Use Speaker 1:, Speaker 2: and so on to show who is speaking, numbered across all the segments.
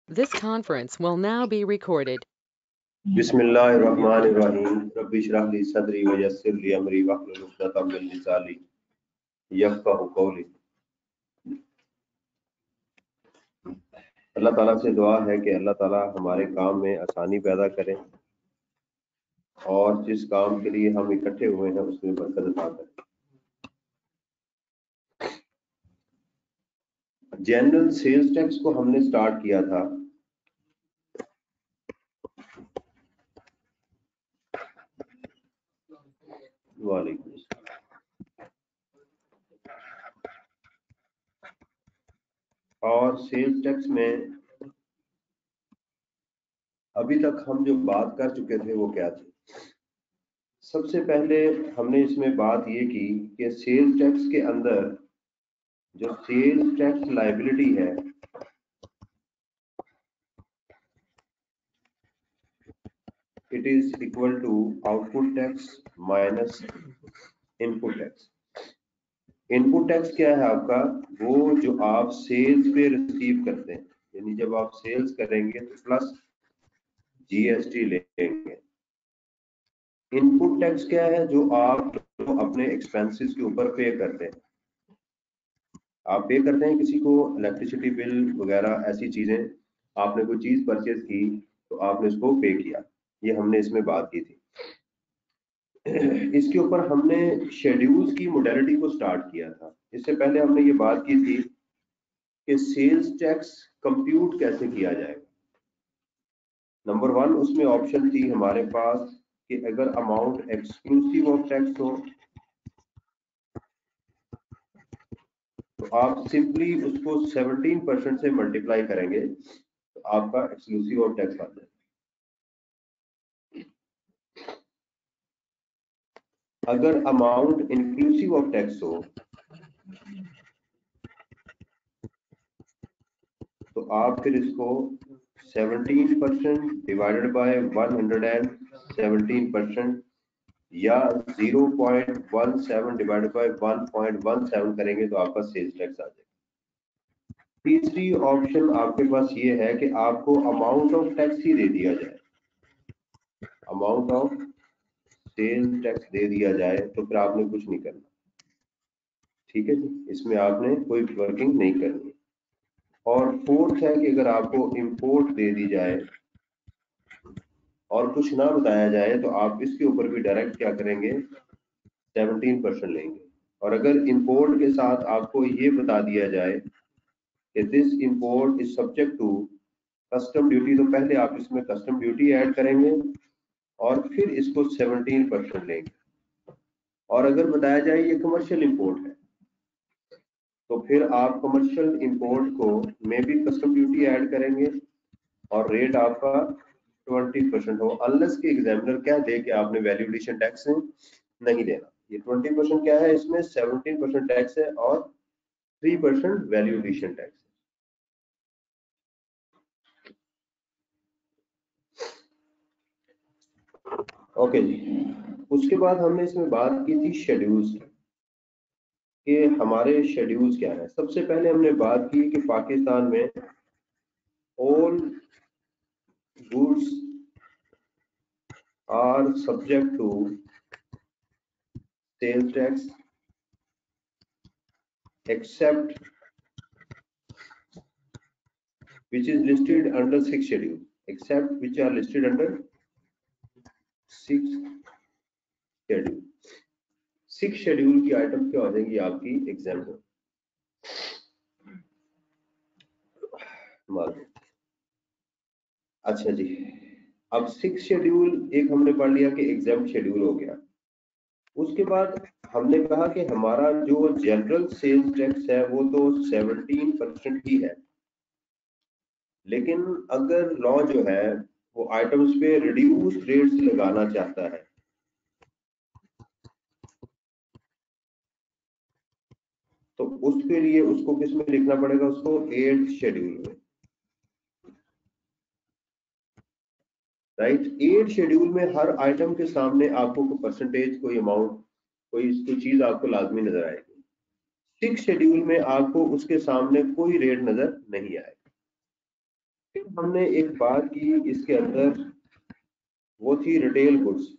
Speaker 1: This conference will now be recorded.
Speaker 2: बिस्मिल्लाहिर्रहमानिर्रहीम rabbi इश्रह ली सदरी व यस्सिर ली अमरी वहलुल उक़दतम मिन लिसानी यफ़क़हू क़ौली। अल्लाह ताला से दुआ है कि अल्लाह ताला हमारे काम में आसानी पैदा करें और जिस काम के लिए हम इकट्ठे हुए हैं उसमें बरकत अता करें। जनरल सेल्स टैक्स को हमने स्टार्ट किया था वालेकुम और सेल्स टैक्स में अभी तक हम जो बात कर चुके थे वो क्या थी। सबसे पहले हमने इसमें बात ये की कि सेल्स टैक्स के अंदर जो सेल्स टैक्स लायबिलिटी है it is equal to output tax minus input tax. Input tax क्या है आपका, वो जो आप सेल्स पे रिसीव करते हैं, यानी जब आप सेल्स करेंगे तो प्लस जीएसटी लेंगे। इनपुट टैक्स क्या है, जो आप अपने एक्सपेंसेस के ऊपर पे करते हैं। आप पे करते हैं किसी को इलेक्ट्रिसिटी बिल वगैरह ऐसी चीजें, आपने कोई चीज परचेज की तो आपने उसको पे किया, ये हमने इसमें बात की थी। इसके ऊपर हमने शेड्यूल्स की मोडेलिटी को स्टार्ट किया था। इससे पहले हमने ये बात की थी कि सेल्स टैक्स कंप्यूट कैसे किया जाएगा। नंबर 1 उसमें ऑप्शन थी हमारे पास कि अगर अमाउंट एक्सक्लूसिव ऑफ टैक्स हो तो आप सिंपली उसको 17% से मल्टीप्लाई करेंगे तो आपका एक्सक्लूसिव ऑफ टैक्स आ जाएगा। अगर अमाउंट इंक्लूसिव ऑफ टैक्स हो तो आप फिर इसको 17% डिवाइडेड बाय 117% या 0.17 डिवाइडेड बाय 1.17 करेंगे तो आपका सेल्स टैक्स आ जाएगा। तीसरी ऑप्शन आपके पास ये है कि आपको अमाउंट ऑफ टैक्स ही दे दिया जाए, अमाउंट ऑफ सेल्स टैक्स दे दिया जाए तो फिर आपने कुछ नहीं करना, ठीक है जी, इसमें आपने कोई वर्किंग नहीं करनी। और फोर्थ है कि अगर आपको इंपोर्ट दे दी जाए और कुछ ना बताया जाए तो आप इसके ऊपर भी डायरेक्ट क्या करेंगे, 17% लेंगे। और अगर इंपोर्ट के साथ आपको ये बता दिया जाए कि this import is subject to custom duty, तो पहले आप इसमें कस्टम ड्यूटी ऐड करेंगे और फिर इसको 17% लेंगे। और अगर बताया जाए ये कमर्शियल इंपोर्ट है तो फिर आप कमर्शियल इंपोर्ट को में भी कस्टम ड्यूटी ऐड करेंगे और रेट आपका 20% हो, अनलेस के एग्जामिनर क्या दे कि आपने वैल्यू एडिशन टैक्स नहीं देना। ये 20% क्या है, इसमें 17% टैक्स है और 3% वैल्यू एडिशन टैक्स है। ओके जी, उसके बाद हमने इसमें बात की थी शेड्यूल्स की कि हमारे शेड्यूल्स क्या है। सबसे पहले हमने बात की कि पाकिस्तान में all goods are subject to sales tax except which is listed under 6th schedule, except which are listed under 6th schedule। 6th schedule की आइटम क्या हो जाएंगी आपकी एग्जाम्पल। अच्छा जी, अब 6th शेड्यूल एक हमने पढ़ लिया कि एग्जाम शेड्यूल हो गया। उसके बाद हमने कहा कि हमारा जो जनरल सेल्स टैक्स है वो तो 17% ही है, लेकिन अगर लॉ जो है वो आइटम्स पे रिड्यूस रेट्स लगाना चाहता है तो उसके लिए उसको किस में लिखना पड़ेगा, उसको 8th शेड्यूल में, राइट। 8th शेड्यूल में हर आइटम के सामने आपको कोई परसेंटेज, कोई अमाउंट, कोई चीज आपको लाजमी नजर आएगी। 6th शेड्यूल में आपको उसके सामने कोई रेट नजर नहीं आएगा। फिर हमने एक बात की इसके अंदर, वो थी रिटेल गुड्स।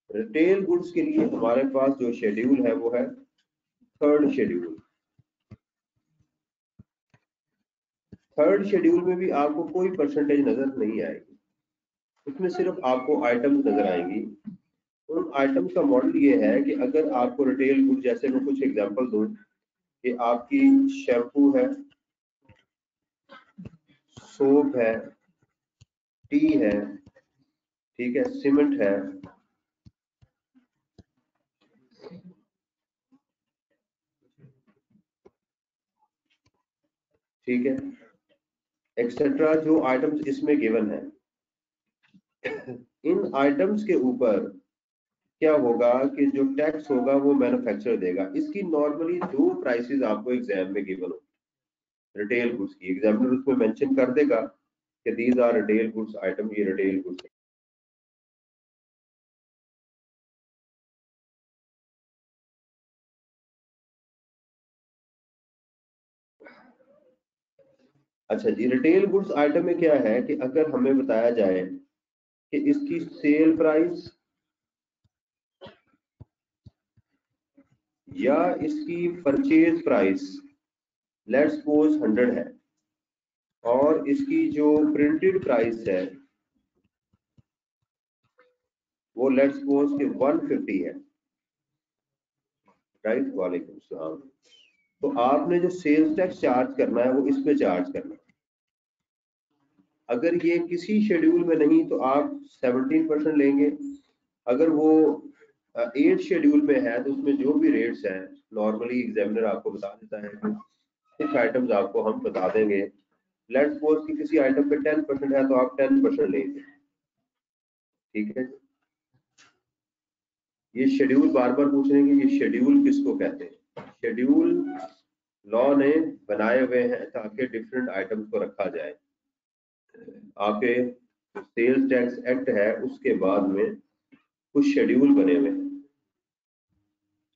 Speaker 2: रिटेल गुड्स के लिए हमारे पास जो शेड्यूल है वो है थर्ड शेड्यूल। थर्ड शेड्यूल में भी आपको कोई परसेंटेज नजर नहीं आएगी, उसमें सिर्फ आपको आइटम्स नजर आएंगी। उन आइटम्स का मॉडल ये है कि अगर आपको रिटेल गुड, जैसे मैं कुछ एग्जांपल दूं कि आपकी शैम्पू है, सोप है, टी है, ठीक है, सीमेंट है, ठीक है, एक्सेट्रा, जो आइटम्स इसमें गिवन है। इन आइटम्स के ऊपर क्या होगा कि जो टैक्स होगा वो मैन्युफैक्चरर देगा। इसकी नॉर्मली दो प्राइसेस आपको एग्जाम में गिवन हो, रिटेल गुड्स की। एग्जामिनर उसमें मेंशन कर देगा कि these are retail goods item, ये रिटेल गुड्स। अच्छा जी, रिटेल गुड्स आइटम में क्या है कि अगर हमें बताया जाए कि इसकी सेल प्राइस या इसकी परचेज प्राइस लेट्स सपोज 100 है, और इसकी जो प्रिंटेड प्राइस है वो लेट्स सपोज कि 150 है, राइट। वालेकुम सलाम। तो आपने जो सेल्स टैक्स चार्ज करना है वो इस पे चार्ज करना है। अगर ये किसी शेड्यूल में नहीं तो आप 17% लेंगे। अगर वो 8 शेड्यूल में है तो उसमें जो भी रेट्स हैं नॉर्मली एग्जामिनर आपको बता देता है कि कुछ आइटम्स आपको हम बता देंगे। लेट्स सपोज कि किसी आइटम पे 10% है तो आप 10% लेंगे, ठीक है। ये शेड्यूल बार बार पूछ रहे हैं कि ये शेड्यूल किसको कहते हैं। शेड्यूल लॉ ने बनाए हुए हैं ताकि डिफरेंट आइटम्स को रखा जाए। आपके सेल्स टैक्स एक्ट है उसके बाद में कुछ शेड्यूल बने हुए हैं,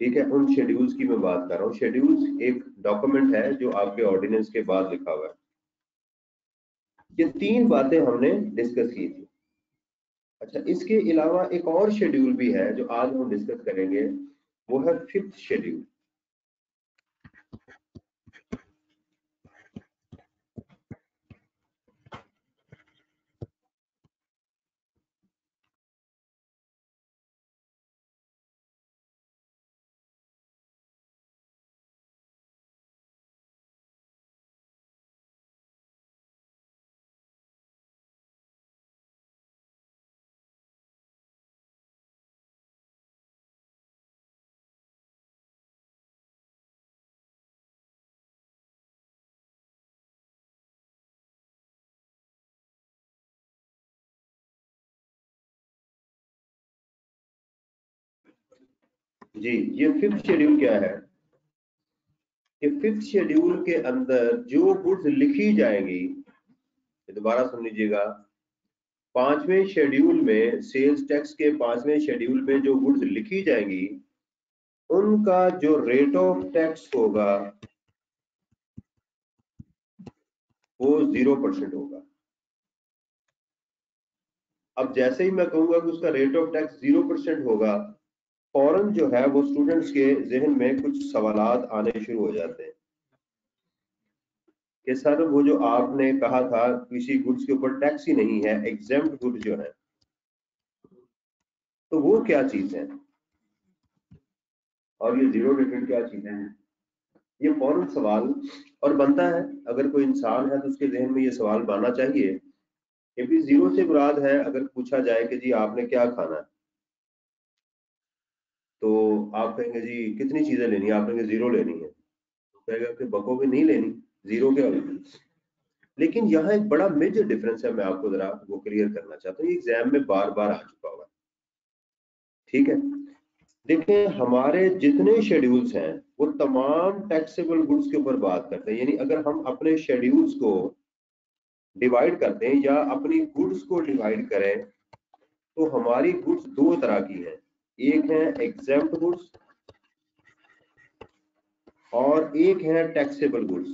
Speaker 2: ठीक है। उन शेड्यूल्स की मैं बात कर रहा हूँ। शेड्यूल्स एक डॉक्यूमेंट है जो आपके ऑर्डिनेंस के बाद लिखा हुआ है। ये तीन बातें हमने डिस्कस की थी। अच्छा, इसके अलावा एक और शेड्यूल भी है जो आज हम डिस्कस करेंगे, वो है 5th शेड्यूल। जी, ये 5th शेड्यूल क्या है कि 5th शेड्यूल के अंदर जो गुड्स लिखी जाएंगी, दोबारा सुन लीजिएगा, 5वें शेड्यूल में सेल्स टैक्स के 5वें शेड्यूल में जो गुड्स लिखी जाएंगी उनका जो रेट ऑफ टैक्स होगा वो 0% होगा। अब जैसे ही मैं कहूंगा कि उसका रेट ऑफ टैक्स 0% होगा, फौरन जो है वो स्टूडेंट्स के जहन में कुछ सवालात आने शुरू हो जाते हैं कि सर वो जो आपने कहा था किसी गुड्स के ऊपर टैक्स ही नहीं है, एग्जेम्प्ट गुड जो है, तो वो क्या चीज है, और ये जीरो रेटेड क्या चीजें हैं। ये फौरन सवाल और बनता है, अगर कोई इंसान है तो उसके जहन में ये सवाल बनना चाहिए कि भी जीरो से मुराद है। अगर पूछा जाए कि जी आपने क्या खाना है, तो आप कहेंगे जी कितनी चीजें लेनी है, आप कहेंगे जीरो लेनी है, तो कहेगा कि बको भी नहीं लेनी, जीरो क्या होगी। लेकिन यहाँ एक बड़ा मेजर डिफरेंस है, मैं आपको जरा वो क्लियर करना चाहता हूँ। ये एग्जाम में बार बार आ चुका हुआ है, ठीक है। देखें, हमारे जितने शेड्यूल्स हैं वो तमाम टैक्सेबल गुड्स के ऊपर बात करते हैं। यानी अगर हम अपने शेड्यूल्स को डिवाइड करते हैं या अपनी गुड्स को डिवाइड करें तो हमारी गुड्स दो तरह की हैं। एक है एग्जेम्प्ट गुड्स और एक है टैक्सेबल गुड्स।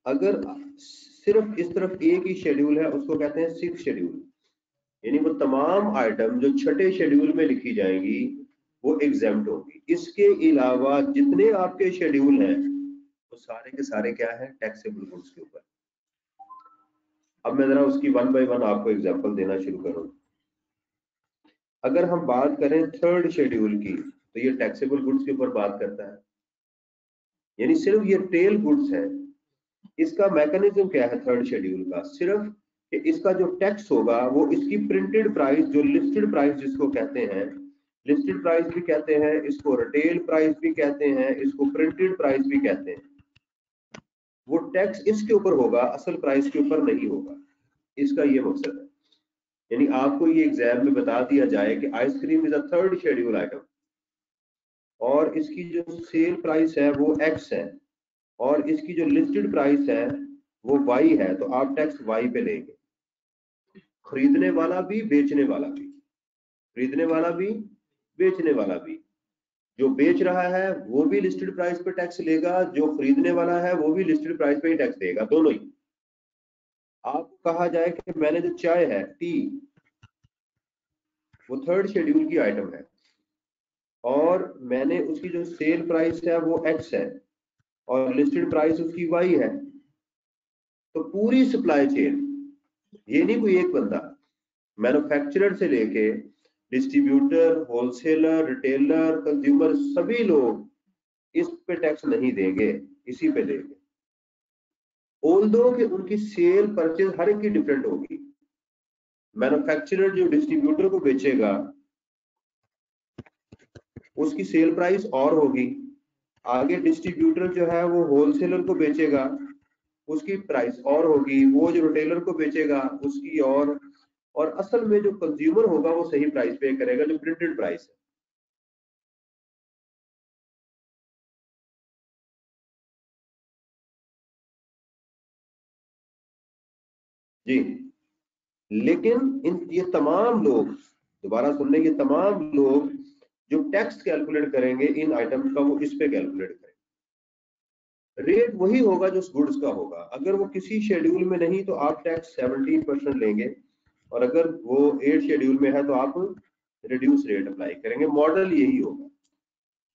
Speaker 2: अगर सिर्फ इस तरफ एक ही शेड्यूल है उसको कहते हैं सिक्स शेड्यूल, यानी वो तमाम आइटम जो छठे शेड्यूल में लिखी जाएंगी वो एग्जाम्प्ट होगी। इसके अलावा जितने आपके शेड्यूल हैं वो सारे के सारे क्या है, टैक्सेबल गुड्स के ऊपर। अब मैं जरा उसकी वन बाय वन आपको एग्जांपल देना शुरू करूं। अगर हम बात करें थर्ड शेड्यूल की तो ये टैक्सेबल गुड्स के ऊपर बात करता है, यानी सिर्फ ये टेल गुड्स है। इसका मैकेनिज्म क्या है थर्ड शेड्यूल का, सिर्फ कि इसका जो टैक्स होगा वो इसकी प्रिंटेड प्राइस, जो लिस्टेड प्राइस जिसको कहते हैं, लिस्टेड प्राइस भी कहते हैं इसको, रिटेल प्राइस भी कहते हैं इसको, प्रिंटेड प्राइस भी कहते हैं, वो टैक्स इसके ऊपर होगा, असल प्राइस के ऊपर नहीं होगा। इसका ये मकसद है। यानी आपको ये एग्जाम में बता दिया जाए कि ice cream is a third schedule item और इसकी जो सेल प्राइस है वो एक्स है और इसकी जो लिस्टेड प्राइस है वो वाई है, तो आप टैक्स वाई पे लेंगे। खरीदने वाला भी, बेचने वाला भी, खरीदने वाला भी, बेचने वाला भी। जो बेच रहा है वो भी लिस्टेड प्राइस पे टैक्स लेगा, जो खरीदने वाला है वो भी लिस्टेड प्राइस पे ही टैक्स देगा, दोनों ही। आपको कहा जाए कि मैंने जो चाय है, टी, वो थर्ड शेड्यूल की आइटम है और मैंने उसकी जो सेल प्राइस है वो एक्स है और लिस्टेड प्राइस उसकी वाई है, तो पूरी सप्लाई चेन, ये नहीं कोई एक बंदा, मैन्युफैक्चरर से लेके डिस्ट्रीब्यूटर, होलसेलर, रिटेलर, कंज्यूमर, सभी लोग इस पे टैक्स नहीं देंगे, इसी पे देंगे। ऑल्दो कि उनकी सेल परचेज हर एक की डिफरेंट होगी। मैन्युफैक्चरर जो डिस्ट्रीब्यूटर को बेचेगा उसकी सेल प्राइस और होगी, आगे डिस्ट्रीब्यूटर जो है वो होलसेलर को बेचेगा उसकी प्राइस और होगी, वो जो रिटेलर को बेचेगा उसकी और असल में जो कंज्यूमर होगा वो सही प्राइस पे करेगा, जो प्रिंटेड प्राइस है। जी, लेकिन ये तमाम लोग, दोबारा सुनने, ये तमाम लोग जो टैक्स कैलकुलेट करेंगे इन आइटम्स का वो इस पे कैलकुलेट करेंगे। रेट वही होगा जो उस गुड्स का होगा। अगर वो किसी शेड्यूल में नहीं तो आप टैक्स 17% लेंगे और अगर वो 8 शेड्यूल में है तो आप रिड्यूस रेट अप्लाई करेंगे। मॉडल यही होगा।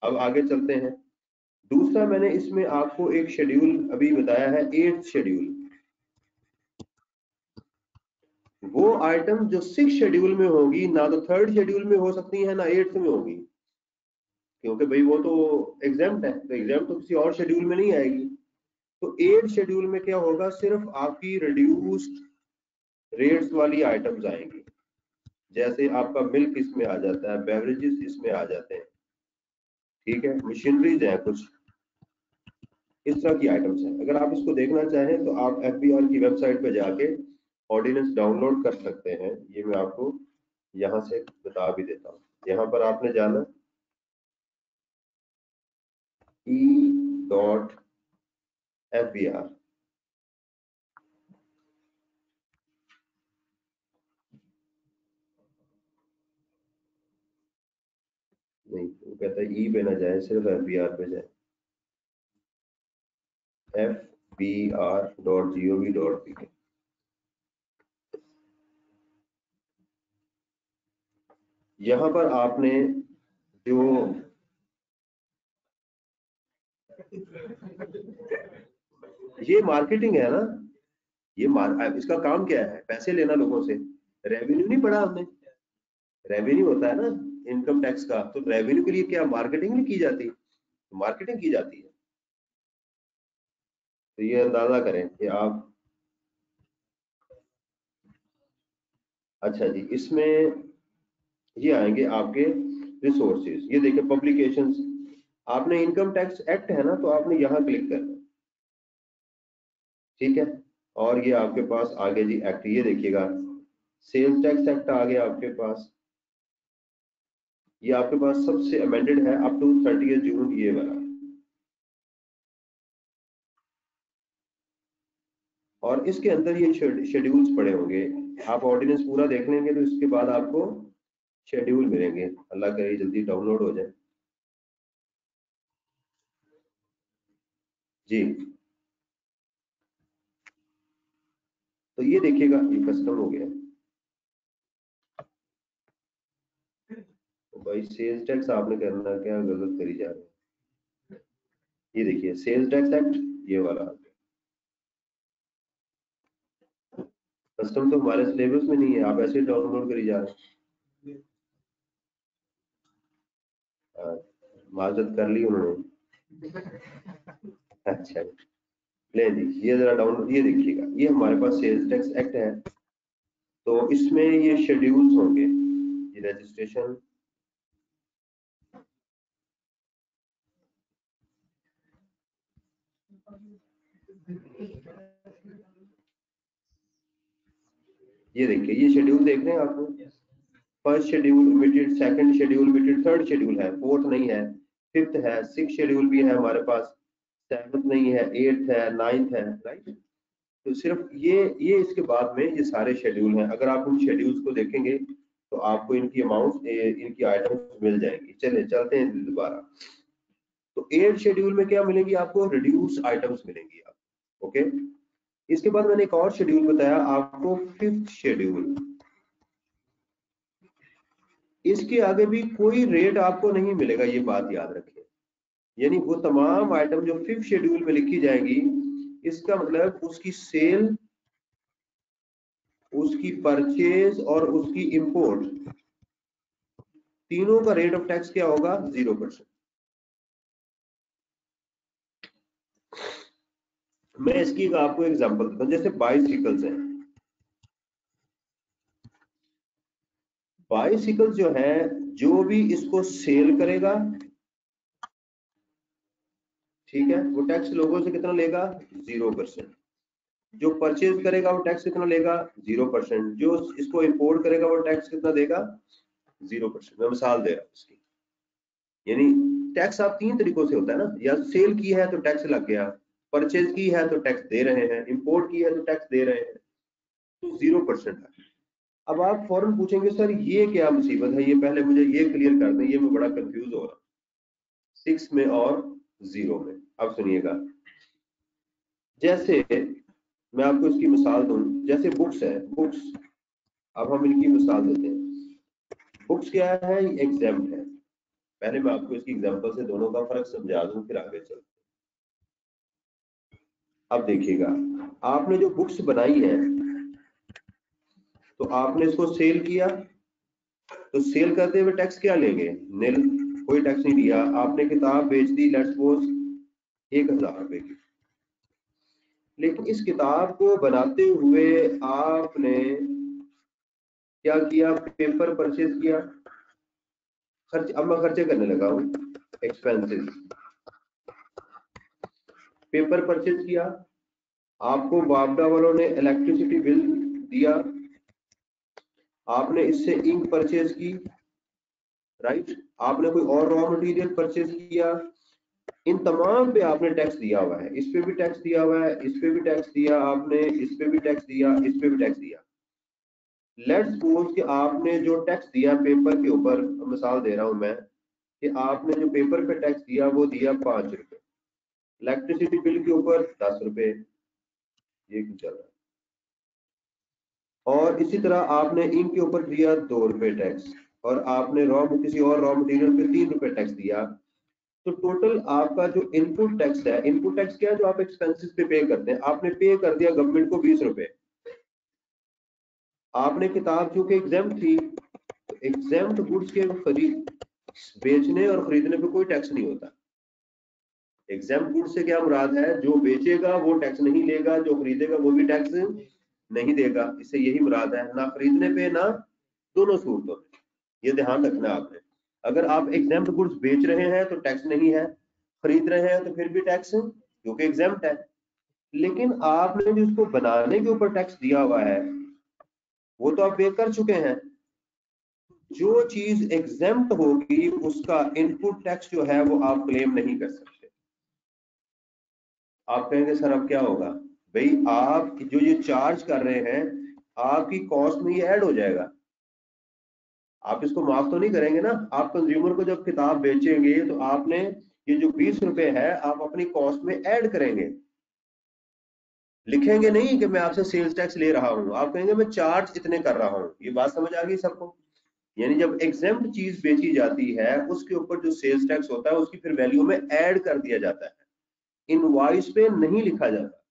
Speaker 2: अब आगे चलते हैं। दूसरा, मैंने इसमें आपको एक शेड्यूल अभी बताया है, 8th शेड्यूल। वो आइटम जो 6 शेड्यूल में होगी ना तो थर्ड शेड्यूल में हो सकती है ना 8th में होगी, क्योंकि भाई वो तो एग्जाम्प्ट है, तो एग्जाम्प्ट तो किसी और शेड्यूल में नहीं आएगी। तो 8th शेड्यूल में क्या होगा, सिर्फ आपकी रिड्यूस्ड रेट्स वाली आइटम्स आएंगी, जैसे आपका मिल्क इसमें आ जाता है, बेवरेजेस इसमें आ जाते हैं, ठीक है, मशीनरीज है कुछ, इस तरह की आइटम्स हैं। अगर आप इसको देखना चाहें तो आप FBR की वेबसाइट पे जाके ऑर्डिनेंस डाउनलोड कर सकते हैं। ये मैं आपको यहाँ से बता भी देता हूँ। यहाँ पर आपने जाना e.fbr, नहीं वो कहता है ई पे ना जाए, सिर्फ FBR पे जाए, fbr.gov.pk। यहाँ पर आपने जो ये मार्केटिंग है ना, इसका काम क्या है, पैसे लेना लोगों से। रेवेन्यू नहीं पढ़ा हमने, रेवेन्यू होता है ना इनकम टैक्स का, तो रेवेन्यू के लिए क्या मार्केटिंग नहीं की जाती, मार्केटिंग की जाती है। तो ये अंदाजा करें कि आप, अच्छा जी, इसमें ये आएंगे आपके रिसोर्सेज। ये देखिए पब्लिकेशंस, आपने इनकम टैक्स एक्ट है ना तो आपने यहाँ क्लिक करना, ठीक है। और ये आपके पास आगे जी एक्ट, ये देखिएगा सेल्स टैक्स एक्ट आ गया आपके पास, ये आपके पास सबसे अमेंडेड है अप टू 30 जून ये वाला। और इसके अंदर ये शेड्यूल्स पड़े होंगे, आप ऑर्डिनेंस पूरा देख लेंगे तो इसके बाद आपको शेड्यूल मिलेंगे, अल्लाह करे जल्दी डाउनलोड हो जाए जी। तो ये देखिएगा, ये कस्टम हो गया। तो भाई सेल्स टैक्स आपने करना क्या, गलत करी जा रहे हैं। ये देखिए सेल्स टैक्स एक्ट, ये वाला कस्टम तो हमारे सिलेबस में नहीं है, आप ऐसे डाउनलोड करी जा रहे हैं। माजरत कर ली उन्होंने। अच्छा ले जी, ये जरा डाउनलोड, ये देखिएगा, ये हमारे पास सेल्स टैक्स एक्ट है। तो इसमें ये शेड्यूल्स होंगे, ये रजिस्ट्रेशन, ये देखिए, ये शेड्यूल देख रहे हैं आपको, first schedule omitted, second schedule omitted, third schedule है, फोर्थ नहीं है, फिफ्थ है, सिक्स शेड्यूल भी है हमारे पास, सेवंथ नहीं है, एट्थ है, नाइन्थ है, राइट। तो सिर्फ ये इसके बाद में ये सारे शेड्यूल हैं। अगर आप इन शेड्यूल्स को देखेंगे तो आपको इनकी अमाउंट, इनकी आइटम्स मिल जाएंगी। चले चलते हैं दोबारा। तो एट शेड्यूल में क्या मिलेगी आपको, रिड्यूस आइटम्स मिलेंगी आपको, ओके। इसके बाद मैंने एक और शेड्यूल बताया आपको, फिफ्थ शेड्यूल। इसके आगे भी कोई रेट आपको नहीं मिलेगा, ये बात याद रखें। यानी वो तमाम आइटम जो फिफ्थ शेड्यूल में लिखी जाएंगी, इसका मतलब उसकी सेल, उसकी परचेज और उसकी इंपोर्ट, तीनों का रेट ऑफ टैक्स क्या होगा, 0%। मैं इसकी आपको एग्जांपल देता हूं, जैसे बाइसिकल्स है। बाइसिकल जो है, जो भी इसको सेल करेगा, ठीक है, वो टैक्स लोगों से कितना लेगा, 0%। जो परचेज करेगा वो टैक्स कितना लेगा, 0%। जो इसको इंपोर्ट करेगा वो टैक्स कितना देगा, 0%। मैं मिसाल दे रहा हूं इसकी। यानी टैक्स आप तीन तरीकों से होता है ना, या सेल की है तो टैक्स लग गया, परचेज की है तो टैक्स दे रहे हैं, इंपोर्ट की है तो टैक्स दे रहे हैं, तो 0% है। अब आप फौरन पूछेंगे सर ये क्या मुसीबत है, ये पहले मुझे ये क्लियर कर दें, ये मैं बड़ा कंफ्यूज हो रहा हूँ 6 में और 0 में। अब सुनिएगा, जैसे मैं आपको इसकी मिसाल दूं, जैसे बुक्स है, बुक्स, अब हम इनकी मिसाल देते हैं। बुक्स क्या है, एग्जाम्प्ट है। पहले मैं आपको इसकी एग्जांपल से दोनों का फर्क समझा दूं, फिर आगे चलते। अब देखिएगा, आपने जो बुक्स बनाई है, तो आपने इसको सेल किया, तो सेल करते हुए टैक्स क्या लेंगे, नील, कोई टैक्स नहीं दिया। आपने किताब बेच दी, लेट्स सपोज 1000 रुपए की, लेकिन इस किताब को बनाते हुए आपने क्या किया, पेपर परचेज किया, खर्च, अब मैं खर्चे करने लगा हूं, एक्सपेंसेस, पेपर परचेज किया, आपको वापडा वालों ने इलेक्ट्रिसिटी बिल दिया, आपने इससे इंक परचेज की, राइट, आपने कोई और रॉ मटेरियल परचेज किया, इन तमाम पे आपने टैक्स दिया हुआ है, इस पे भी टैक्स दिया हुआ है, इस पे भी टैक्स दिया आपने, इस पे भी टैक्स दिया, इस पे भी टैक्स दिया। लेट्स सपोज कि आपने जो टैक्स दिया पेपर के ऊपर, मिसाल दे रहा हूं मैं, कि आपने जो पेपर पे टैक्स दिया वो दिया 5 रुपए, इलेक्ट्रिसिटी बिल के ऊपर 10 रुपए, ये क्यों चल रहा है, और इसी तरह आपने इंक के ऊपर दिया 2 रुपए टैक्स, और आपने किसी और रॉ मटेरियल पे 3 रुपए टैक्स दिया। तो टोटल आपका जो इनपुट टैक्स है, इनपुट टैक्स क्या है, जो आप एक्सपेंसेस पे करते हैं, आपने पे कर दिया गवर्नमेंट को 20 रुपए। आपने किताब जो कि एग्जाम्प्ट थी, तो एग्जाम्प्ट गुड्स के खरीद, बेचने और खरीदने पे कोई टैक्स नहीं होता। एग्जाम्प्ट गुड्स से क्या मुराद है, जो बेचेगा वो टैक्स नहीं लेगा, जो खरीदेगा वो भी टैक्स नहीं देगा, इससे यही मुराद है, ना खरीदने पे ना दोनों सूरतों में। ये ध्यान रखना आपने। अगर आप एग्जाम्प्ट गुड्स बेच रहे हैं तो टैक्स नहीं है, खरीद रहे हैं तो फिर भी टैक्स, क्योंकि एग्जाम्प्ट है। लेकिन आपने जो उसको बनाने के ऊपर टैक्स दिया हुआ है वो तो आप पे कर चुके हैं। जो चीज एग्जाम्प्ट होगी उसका इनपुट टैक्स जो है वो आप क्लेम नहीं कर सकते। आप कहेंगे सर अब क्या होगा, भाई आप जो ये चार्ज कर रहे हैं आपकी कॉस्ट में ये ऐड हो जाएगा। आप इसको माफ तो नहीं करेंगे ना। आप कंज्यूमर को जब किताब बेचेंगे तो आपने ये जो 20 रुपए है आप अपनी कॉस्ट में ऐड करेंगे, लिखेंगे नहीं कि मैं आपसे सेल्स टैक्स ले रहा हूं, आप कहेंगे मैं चार्ज इतने कर रहा हूं। ये बात समझ आ गई सबको? यानी जब एग्जेम्प्ट चीज बेची जाती है उसके ऊपर जो सेल्स टैक्स होता है उसकी फिर वैल्यू में ऐड कर दिया जाता है, इनवॉइस पे नहीं लिखा जाता,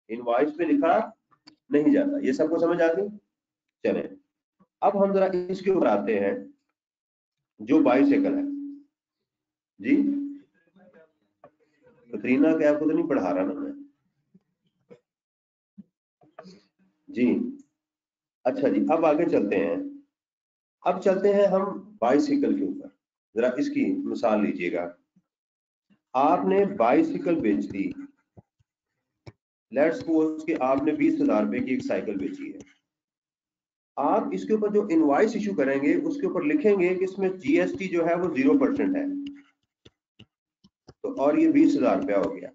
Speaker 2: इनवॉइस पे लिखा नहीं जाता। ये सबको समझ आ गई? चले अब हम जरा इसके ऊपर आते हैं जो बाइसाइकिल है जी। कतरीना कैब को तो नहीं पढ़ा रहा ना मैं जी। अच्छा जी, अब आगे चलते हैं। अब चलते हैं हम बाइसाइकिल के ऊपर। जरा इसकी मिसाल लीजिएगा। आपने बाइसाइकिल बेच दी, लेट्स सपोज कि आपने 20,000 रुपए की एक साइकिल बेची है। आप इसके ऊपर जो इनवॉइस इशू करेंगे उसके ऊपर लिखेंगे कि इसमें जीएसटी जो है वो 0% है, तो और ये 20,000 रुपया हो गया।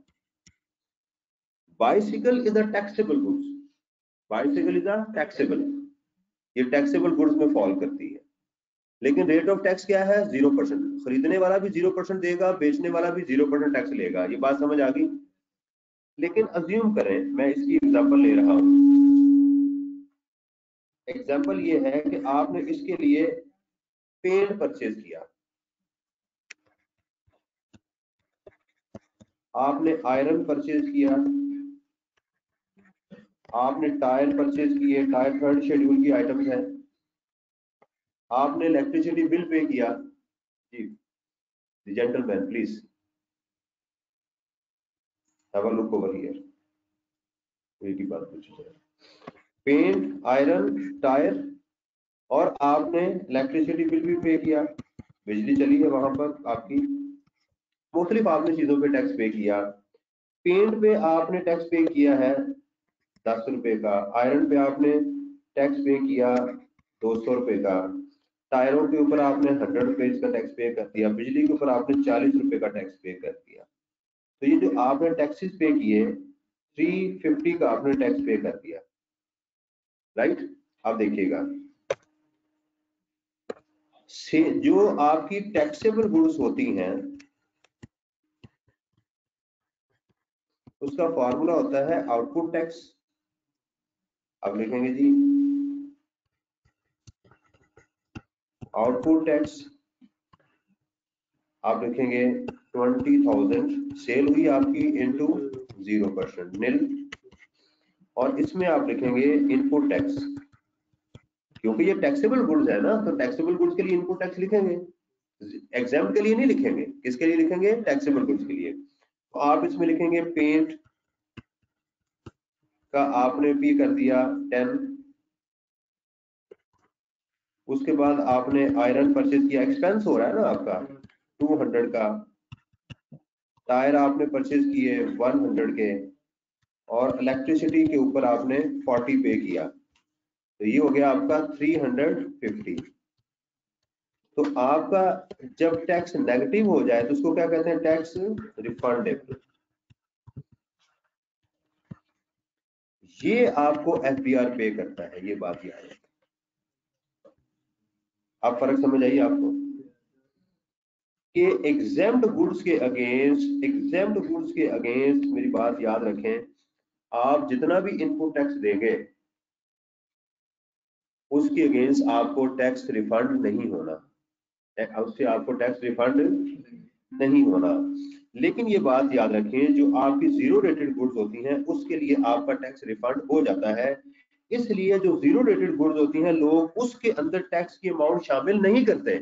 Speaker 2: Bicycle is a taxable goods, bicycle is a taxable, ये टैक्सेबल गुड्स में फॉल करती है। लेकिन रेट ऑफ टैक्स क्या है? 0%। खरीदने वाला भी 0% देगा, बेचने वाला भी 0% टैक्स लेगा। ये बात समझ आ गई? लेकिन अज्यूम करें, मैं इसकी एग्जांपल ले रहा हूं। एग्जांपल ये है कि आपने इसके लिए पेंट परचेज किया, आपने आयरन परचेज किया, आपने टायर परचेज किए, टायर 3rd शेड्यूल की आइटम्स है, आपने इलेक्ट्रिसिटी बिल पे किया जी। Gentlemen please have a look over here, एक ही बात पूछी जाए। पेंट, आयरन, टायर और आपने इलेक्ट्रिसिटी बिल भी पे किया, बिजली चली है वहां पर आपकी, मुख्तलिफ आपने चीजों पे टैक्स पे किया। पेंट पे आपने टैक्स पे किया है 10 रुपए का, आयरन पे आपने टैक्स पे किया 200 रुपए का, टायरों के ऊपर आपने 100 रुपए का टैक्स पे कर दिया, बिजली के ऊपर आपने 40 रुपए का टैक्स पे कर दिया। तो ये जो आपने टैक्सेस पे किए 350 का आपने टैक्स पे कर दिया, राइट? अब देखिएगा, से जो आपकी टैक्सेबल गुड्स होती हैं उसका फॉर्मूला होता है आउटपुट टैक्स। अब लिखेंगे जी आउटपुट टैक्स, आप लिखेंगे 20,000 सेल हुई आपकी इनटू 0% नील, और इसमें आप लिखेंगे इनपुट टैक्स, क्योंकि ये टैक्सेबल गुड्स है ना, तो टैक्सेबल गुड्स के लिए इनपुट टैक्स लिखेंगे, एग्जाम के लिए नहीं लिखेंगे। किसके लिए लिखेंगे? टैक्सेबल गुड्स के लिए। तो आप इसमें लिखेंगे पेंट का आपने पे कर दिया 10, उसके बाद आपने आयरन परचेज किया, एक्सपेंस हो रहा है ना आपका 200 का, टायर आपने परचेज किए 100 के, और इलेक्ट्रिसिटी के ऊपर आपने 40 पे किया, तो ये हो गया आपका 350। तो आपका जब टैक्स नेगेटिव हो जाए तो उसको क्या कहते हैं? Tax refundable. ये आपको एफबीआर पे करता है, ये बात याद है। आप फर्क समझ आइए आपको कि एग्जेम्प्ट गुड्स के अगेंस्ट, एग्जेम्प्ट गुड्स के अगेंस्ट मेरी बात याद रखें, आप जितना भी इनपुट टैक्स देंगे उसके अगेंस्ट आपको टैक्स रिफंड नहीं होना, उससे आपको टैक्स रिफंड नहीं होना। लेकिन ये बात याद रखें, जो आपकी जीरो रेटेड गुड्स होती हैं उसके लिए आपका टैक्स रिफंड हो जाता है। इसलिए जो जीरो रेटेड गुड्स होती हैं लोग उसके अंदर टैक्स की अमाउंट शामिल नहीं करते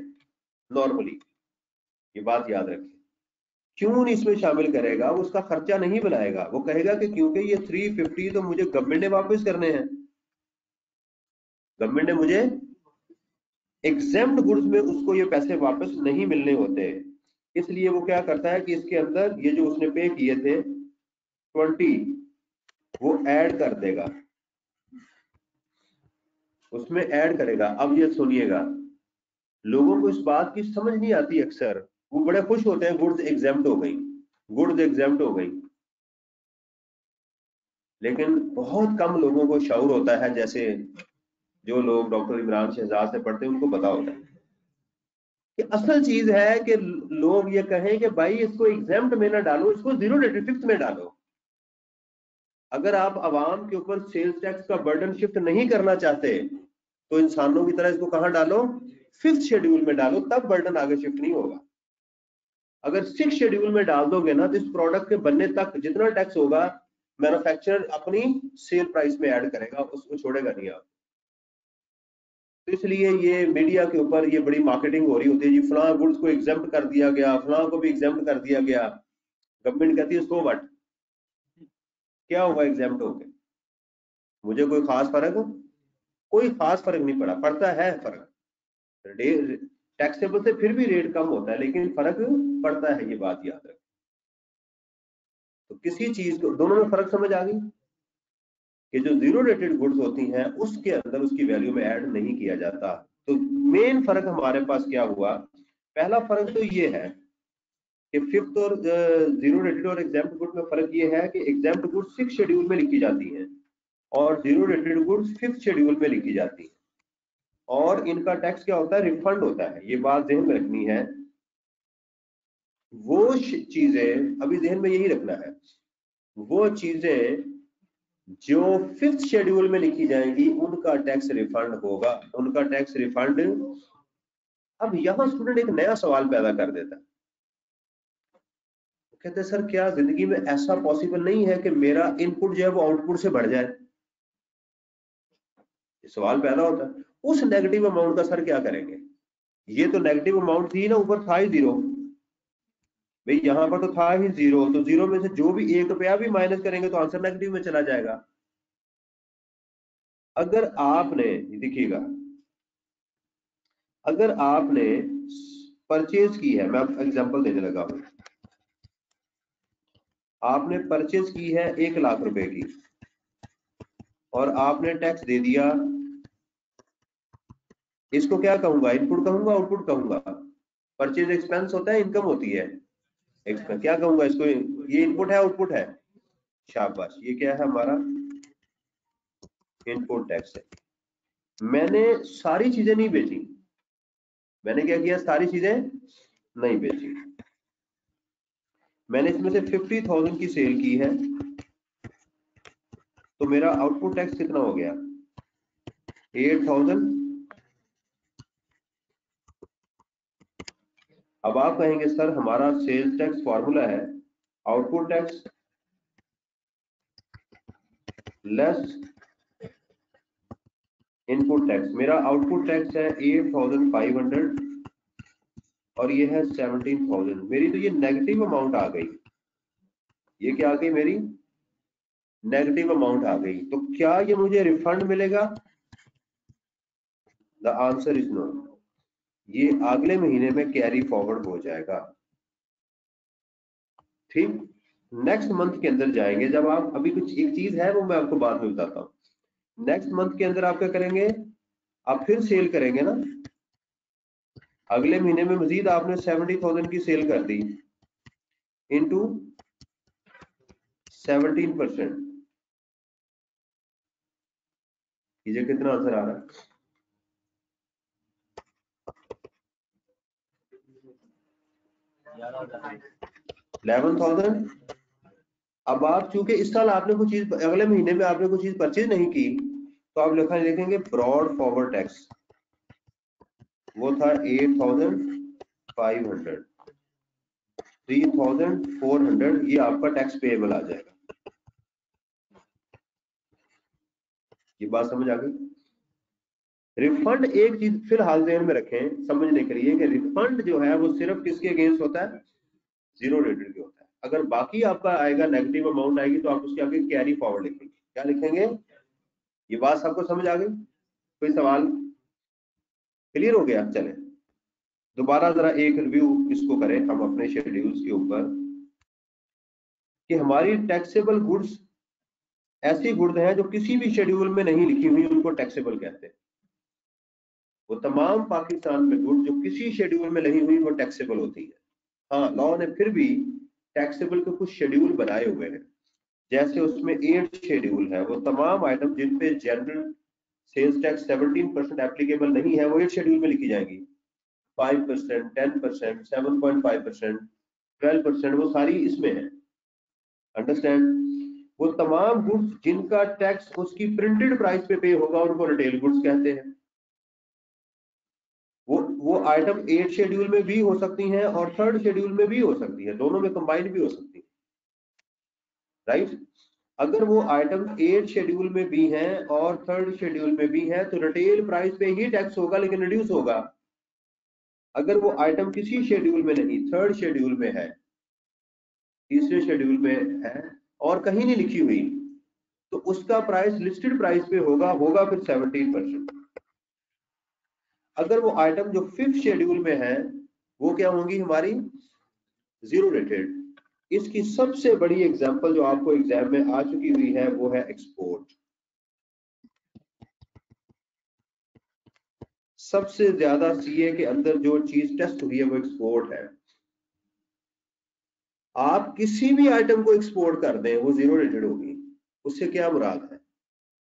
Speaker 2: नॉर्मली, ये बात याद रखें। क्यों नहीं इसमें शामिल करेगा? वो उसका खर्चा नहीं बनाएगा, वो कहेगा कि क्योंकि ये 350 तो मुझे गवर्नमेंट ने वापस करने हैं, गवर्नमेंट ने मुझे एग्जेम्प्ट गुड्स में उसको ये पैसे वापस नहीं मिलने होते, इसलिए वो क्या करता है कि इसके अंदर ये जो उसने पे किए थे 20 वो ऐड कर देगा, उसमें ऐड करेगा। अब ये सुनिएगा, लोगों को इस बात की समझ नहीं आती, अक्सर वो बड़े खुश होते हैं गुड्स एग्जेम्प्ट हो गई, गुड्स एग्जेम्प्ट हो गई, लेकिन बहुत कम लोगों को शऊर होता है, जैसे जो लोग डॉक्टर इमरान शहजाद से पढ़ते हैं उनको पता होता है कि असल चीज है कि लोग ये कहें कि भाई इसको एग्जाम्प्ट में ना डालो, इसको जीरो रेटेड फिफ्थ में डालो। अगर आप आवाम के ऊपर सेल्स टैक्स का बर्डन शिफ्ट नहीं करना चाहते तो इंसानों की तरह इसको कहां डालो, फिफ्थ शेड्यूल में डालो, तब बर्डन आगे शिफ्ट नहीं होगा। अगर सिक्स शेड्यूल में डाल दोगे ना तो इस प्रोडक्ट के बनने तक जितना टैक्स होगा मैन्युफैक्चरर अपनी सेल प्राइस में ऐड करेगा, उसको छोड़ेगा नहीं आप। तो इसलिए ये मीडिया के ऊपर ये बड़ी मार्केटिंग हो रही होती है, जी फलां गुड्स को एग्जाम्प्ट कर दिया गया, फलां को भी एग्जाम्प्ट कर दिया गया। गवर्नमेंट कहती है सो व्हाट, क्या हुआ एग्जाम्प्ट हो गए, मुझे कोई खास फर्क हो? कोई खास फर्क नहीं पड़ा, पड़ता है फर्क, टैक्सेबल से फिर भी रेट कम होता है लेकिन फर्क पड़ता है, ये बात याद रखें। तो किसी चीज को दोनों में फर्क समझ आ गई कि जो जीरो रेटेड गुड्स होती हैं उसके अंदर उसकी वैल्यू में ऐड नहीं किया जाता। तो मेन फर्क हमारे पास क्या हुआ, पहला फर्क तो ये है कि फिफ्थ और जीरो रेटेड और एग्जाम्प्ट गुड्स में फर्क ये है कि एग्जाम्प्ट गुड्स सिक्स शेड्यूल में लिखी जाती हैं और zero rated goods fifth schedule में लिखी जाती है। और इनका टैक्स क्या होता है, रिफंड होता है, ये बात ध्यान में रखनी है। वो चीजें अभी ध्यान में यही रखना है, वो चीजें जो फिफ्थ शेड्यूल में लिखी जाएंगी उनका टैक्स रिफंड होगा, उनका टैक्स रिफंड। अब यहां स्टूडेंट एक नया सवाल पैदा कर देता है, कहते हैं सर क्या जिंदगी में ऐसा पॉसिबल नहीं है कि मेरा इनपुट जो है वो आउटपुट से बढ़ जाए? सवाल पैदा होता है। उस नेगेटिव अमाउंट का सर क्या करेंगे? ये तो नेगेटिव अमाउंट थी ना, ऊपर था ही जीरो, भाई यहाँ पर तो था ही जीरो, तो जीरो में से जो भी ₹1 भी माइनस करेंगे तो आंसर नेगेटिव में चला जाएगा। अगर आपने देखिएगा, अगर आपने परचेज की है, मैं एग्जांपल देने लगा हूं, आपने परचेज की है 1 लाख रुपए की और आपने टैक्स दे दिया, इसको क्या कहूंगा, इनपुट कहूंगा आउटपुट कहूंगा? परचेज एक्सपेंस होता है, इनकम होती है एक्सपेंस, क्या कहूंगा इसको, ये इनपुट है आउटपुट है? शाबाश, ये क्या है हमारा इनपुट टैक्स है। मैंने सारी चीजें नहीं बेची, मैंने क्या किया, सारी चीजें नहीं बेची, मैंने इसमें से 50,000 की सेल की है, तो मेरा आउटपुट टैक्स कितना हो गया, 8,000। अब आप कहेंगे सर हमारा सेल्स टैक्स फॉर्मूला है output tax less input tax, मेरा आउटपुट टैक्स है 8,500 और ये है 17,000, मेरी तो ये नेगेटिव अमाउंट आ गई, ये क्या आ गई, मेरी नेगेटिव अमाउंट आ गई, तो क्या ये मुझे रिफंड मिलेगा? द आंसर इज नो, ये अगले महीने में कैरी फॉरवर्ड हो जाएगा। ठीक, नेक्स्ट मंथ के अंदर जाएंगे जब आप, अभी कुछ एक चीज है वो मैं आपको बाद में बताता हूँ। नेक्स्ट मंथ के अंदर आप क्या करेंगे, आप फिर सेल करेंगे ना, अगले महीने में मजीद आपने 70,000 की सेल कर दी इनटू 17%, ये कितना आंसर आ रहा है, 11,000। अब आप चूंकि इस साल आपने कुछ चीज, अगले महीने में आपने कुछ चीज परचेज नहीं की, तो आप लिखेंगे ब्रॉड फॉरवर्ड टैक्स, वो था 8,500, 3,400, ये आपका टैक्स पेएबल आ जाएगा। ये बात समझ आ गई? रिफंड एक चीज फिलहाल ध्यान में रखें समझने के लिए कि रिफंड जो है वो सिर्फ किसके अगेंस्ट होता है, जीरो रेटेड के होता है। अगर बाकी आपका आएगा नेगेटिव अमाउंट आएगी तो आप उसके आगे कैरी फॉरवर्ड लिखेंगे, क्या लिखेंगे? ये बात सबको समझ आ गई? कोई सवाल? क्लियर हो गया? चले दोबारा जरा एक रिव्यू इसको करें हम अपने शेड्यूल्स के ऊपर, कि हमारी टैक्सेबल गुड्स ऐसी गुड्स हैं जो किसी भी शेड्यूल में नहीं लिखी हुई, उनको टैक्सेबल कहते हैं। वो तमाम पाकिस्तान में गुड्स जो किसी शेड्यूल में नहीं हुई वो टैक्सेबल होती है। हाँ, लॉ ने फिर भी टैक्सेबल के कुछ शेड्यूल बनाए हुए हैं, जैसे उसमें 8 शेड्यूल है, वो तमाम आइटम जिन पे जनरल सेल्स टैक्स 17% एप्लीकेबल नहीं है वो 8 शेड्यूल में लिखी जाएंगी। 5%, 10%, 7.5%, 12%, वो सारी इसमें है। अंडरस्टैंड? वो तमाम गुड्स जिनका टैक्स उसकी प्रिंटेड प्राइस पे पे होगा उनको रिटेल गुड्स कहते हैं। वो आइटम 8 शेड्यूल में भी हो सकती हैं और 3rd शेड्यूल में भी हो सकती है, दोनों में कंबाइंड भी हो सकती है, राइट? अगर वो आइटम 8 शेड्यूल में भी हैं और 3rd शेड्यूल में भी हैं तो रिटेल प्राइस पे ही टैक्स होगा, लेकिन रिड्यूस होगा। अगर वो आइटम किसी शेड्यूल में नहीं, 3rd शेड्यूल में है, 3रे शेड्यूल में है और कहीं नहीं लिखी हुई, तो उसका प्राइस लिस्टेड प्राइस पे होगा फिर 17%। अगर वो आइटम जो 5th शेड्यूल में है वो क्या होंगी हमारी? Zero rated. इसकी सबसे बड़ी एग्जांपल जो आपको एग्जाम में आ चुकी हुई है वो है एक्सपोर्ट। सबसे ज्यादा सीए के अंदर जो चीज टेस्ट हुई है वो एक्सपोर्ट है। आप किसी भी आइटम को एक्सपोर्ट कर दें वो जीरो रेटेड होगी। उससे क्या मुराद है?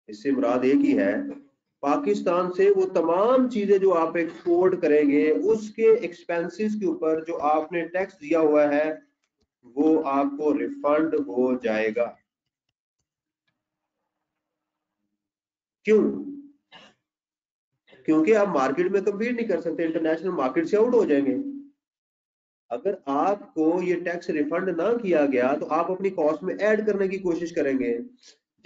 Speaker 2: इससे मुराद एक ही है, पाकिस्तान से वो तमाम चीजें जो आप एक्सपोर्ट करेंगे उसके एक्सपेंसेस के ऊपर जो आपने टैक्स दिया हुआ है वो आपको रिफंड हो जाएगा। क्यों? क्योंकि आप मार्केट में कम्पीट नहीं कर सकते, इंटरनेशनल मार्केट से आउट हो जाएंगे। अगर आपको ये टैक्स रिफंड ना किया गया तो आप अपनी कॉस्ट में ऐड करने की कोशिश करेंगे।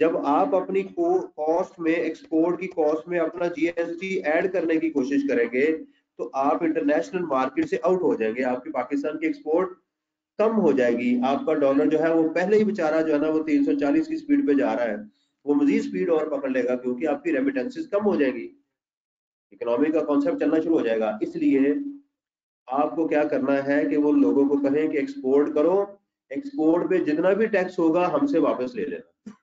Speaker 2: जब आप अपनी कॉस्ट में, एक्सपोर्ट की कॉस्ट में अपना जीएसटी ऐड करने की कोशिश करेंगे तो आप इंटरनेशनल मार्केट से आउट हो जाएंगे, आपकी पाकिस्तान की एक्सपोर्ट कम हो जाएगी। आपका डॉलर जो है वो पहले ही बेचारा जो है ना वो 340 की स्पीड पे जा रहा है, वो मजीद स्पीड और पकड़ लेगा क्योंकि आपकी रेमिटेंसेस कम हो जाएगी, इकोनॉमी का कॉन्सेप्ट चलना शुरू हो जाएगा। इसलिए आपको क्या करना है कि वो लोगों को कहें कि एक्सपोर्ट करो, एक्सपोर्ट पे जितना भी टैक्स होगा हमसे वापस ले लेना,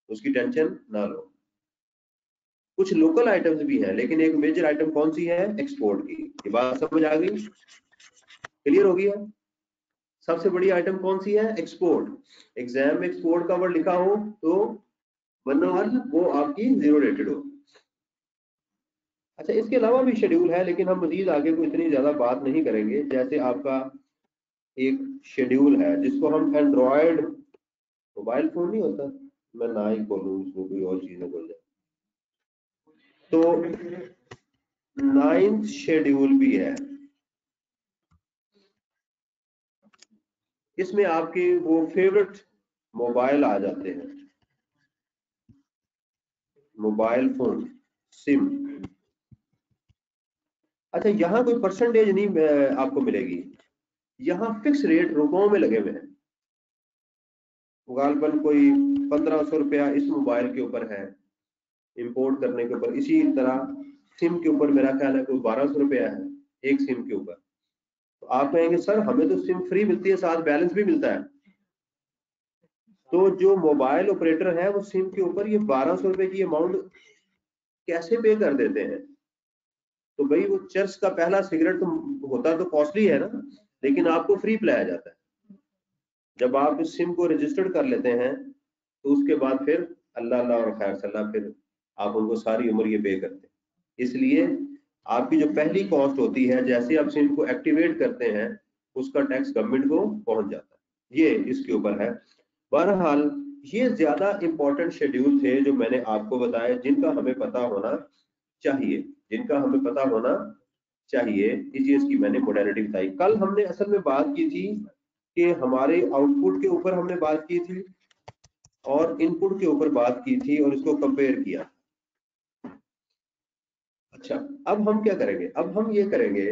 Speaker 2: उसकी टेंशन ना लो। कुछ लोकल आइटम्स भी हैं लेकिन एक मेजर आइटम कौन सी है? एक्सपोर्ट की। ये बात समझ आ गई? क्लियर हो गई है? सबसे बड़ी आइटम कौन सी है? एक्सपोर्ट। एग्जाम में एक्सपोर्ट का वर्ड लिखा हो तो वरना वो आपकी जीरो रेटेड हो। अच्छा, इसके अलावा भी शेड्यूल है लेकिन हम मजीद आगे को इतनी ज्यादा बात नहीं करेंगे। जैसे आपका एक शेड्यूल है जिसको हम एंड्रॉयड मोबाइल फोन नहीं होता, मैं ना ही बोलूँ उसको, कोई और चीजें बोल जाए, तो 9th शेड्यूल भी है। इसमें आपके वो फेवरेट मोबाइल आ जाते हैं, मोबाइल फोन, सिम। अच्छा, यहाँ कोई परसेंटेज नहीं आपको मिलेगी, यहाँ फिक्स रेट रुपयों में लगे हुए हैं। गालबन कोई 1500 रुपया इस मोबाइल के ऊपर है इंपोर्ट करने के ऊपर, इसी तरह सिम के ऊपर मेरा ख्याल है कोई 1200 रुपया है एक सिम के ऊपर। तो आप कहेंगे सर हमें तो सिम फ्री मिलती है, साथ बैलेंस भी मिलता है। तो जो मोबाइल ऑपरेटर है वो सिम के ऊपर ये 1200 रुपए की अमाउंट कैसे पे कर देते हैं? तो भाई वो चर्च का पहला सिगरेट तो होता तो कॉस्टली है ना, लेकिन आपको फ्री पिलाया जाता है। जब आप इस सिम को रजिस्टर्ड कर लेते हैं तो उसके बाद फिर अल्लाह अल्लाह और खैर सल्लाह, फिर आप उनको सारी उम्र ये पे करते हैं। इसलिए आपकी जो पहली कॉस्ट होती है जैसे आप सिम को एक्टिवेट करते हैं उसका टैक्स गवर्नमेंट को पहुंच जाता है। ये इसके ऊपर है। बहरहाल ये ज्यादा इंपॉर्टेंट शेड्यूल थे जो मैंने आपको बताए, जिनका हमें पता होना चाहिए, जिनका हमें पता होना चाहिए। इस चीज की मैंने मोडेलिटी बताई। कल हमने असल में बात की थी कि हमारे आउटपुट के ऊपर हमने बात की थी और इनपुट के ऊपर बात की थी और इसको कंपेयर किया। अच्छा, अब हम क्या करेंगे? अब हम ये करेंगे,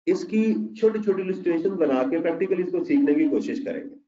Speaker 2: इसकी छोटी छोटी इलस्ट्रेशन बना के प्रैक्टिकली इसको सीखने की कोशिश करेंगे।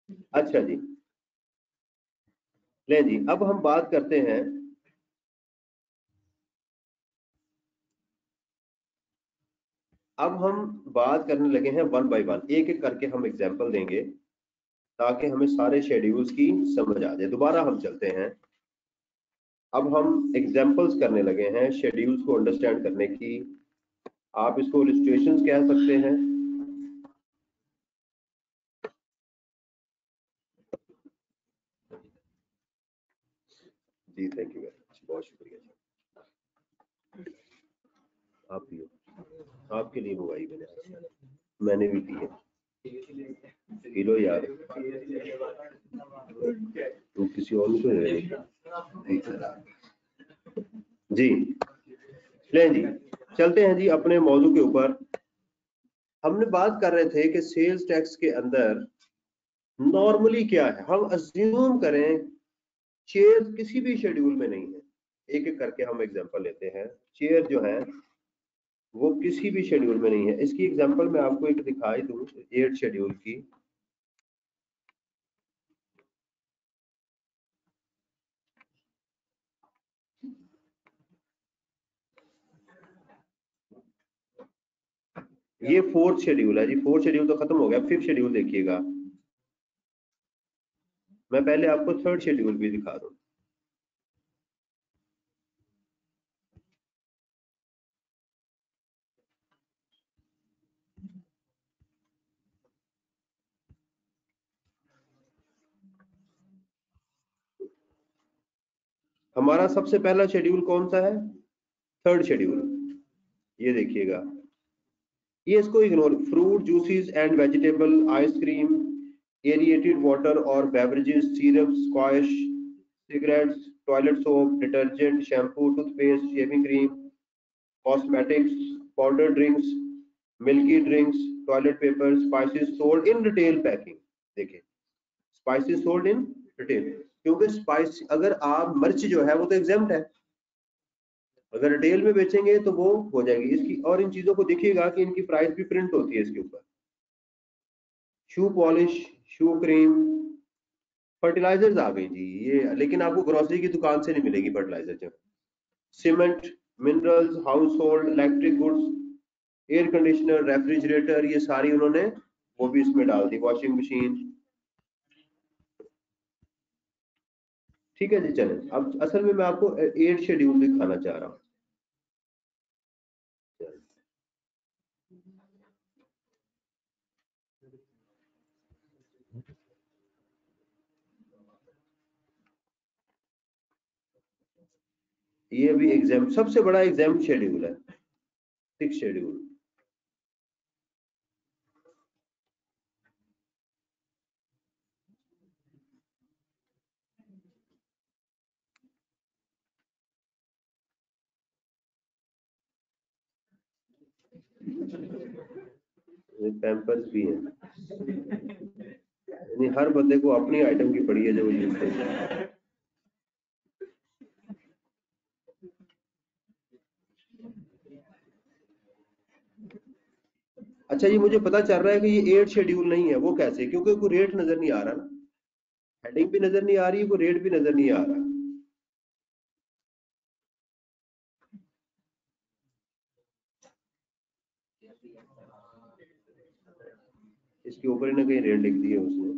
Speaker 2: अच्छा जी, ले जी, अब हम बात करते हैं अब हम बात करने लगे हैं वन बाय वन, एक एक करके हम एग्जांपल देंगे ताकि हमें सारे शेड्यूल्स की समझ आ जाए। दोबारा हम चलते हैं, अब हम एग्जांपल्स करने लगे हैं शेड्यूल्स को अंडरस्टैंड करने की। आप इसको इलस्ट्रेशंस कह सकते हैं। जी थैंक यू वेरी मच, बहुत शुक्रिया जी। आप पियो, आपके लिए मंगाई मैंने भी पी है, पी लो यार, तो किसी और को जी। ले जी, चलते हैं जी अपने मौजू के ऊपर। हमने बात कर रहे थे कि सेल्स टैक्स के अंदर नॉर्मली क्या है, हम अज्यूम करें चेयर किसी भी शेड्यूल में नहीं है। एक एक करके हम एग्जांपल लेते हैं। चेयर जो है वो किसी भी शेड्यूल में नहीं है। इसकी एग्जांपल मैं आपको एक दिखाई दूं 8 शेड्यूल की। ये 4th शेड्यूल है जी, 4th शेड्यूल तो खत्म हो गया, 5th शेड्यूल देखिएगा। मैं पहले आपको 3rd शेड्यूल भी दिखा दूं। हमारा सबसे पहला शेड्यूल कौन सा है? 3rd schedule. ये देखिएगा, ये इसको ignore, fruit juices and vegetable, ice cream, aerated water और beverages, syrup, squash, cigarettes, toilet soap, detergent, shampoo, toothpaste, shaving cream, cosmetics, powder drinks, milky drinks, toilet paper, spices sold in retail packing. देखिए, spices sold in retail, क्योंकि spice, अगर आप मिर्च जो है वो तो एग्जाम्प्ट है, अगर रिटेल में बेचेंगे तो वो हो जाएगी इसकी। और इन चीजों को देखिएगा कि इनकी प्राइस भी प्रिंट होती है इसके ऊपर। शू पॉलिश, शू क्रीम, फर्टिलाइजर्स आ गई जी ये, लेकिन आपको ग्रोसरी की दुकान से नहीं मिलेगी फर्टिलाइजर जो। Cement, minerals, house hold, electric goods, air conditioner, refrigerator, ये सारी उन्होंने वो भी इसमें डाल दी, वॉशिंग मशीन। ठीक है जी, चले अब असल में मैं आपको 8 शेड्यूल दिखाना चाह रहा हूँ। ये भी एग्जाम, सबसे बड़ा एग्जाम शेड्यूल है 6 शेड्यूल। पैम्पर्स भी है, यानी हर बंदे को अपनी आइटम की पड़ी है जो वो यूज करता है। अच्छा, ये मुझे पता चल रहा है कि ये 8 शेड्यूल नहीं है, वो कैसे? क्योंकि कोई रेट नजर नहीं आ रहा ना, हेडिंग भी नजर नहीं आ रही, कोई रेट भी नजर नहीं आ रहा। इसके ऊपर ही ना कहीं रेट लिख दी है उसने।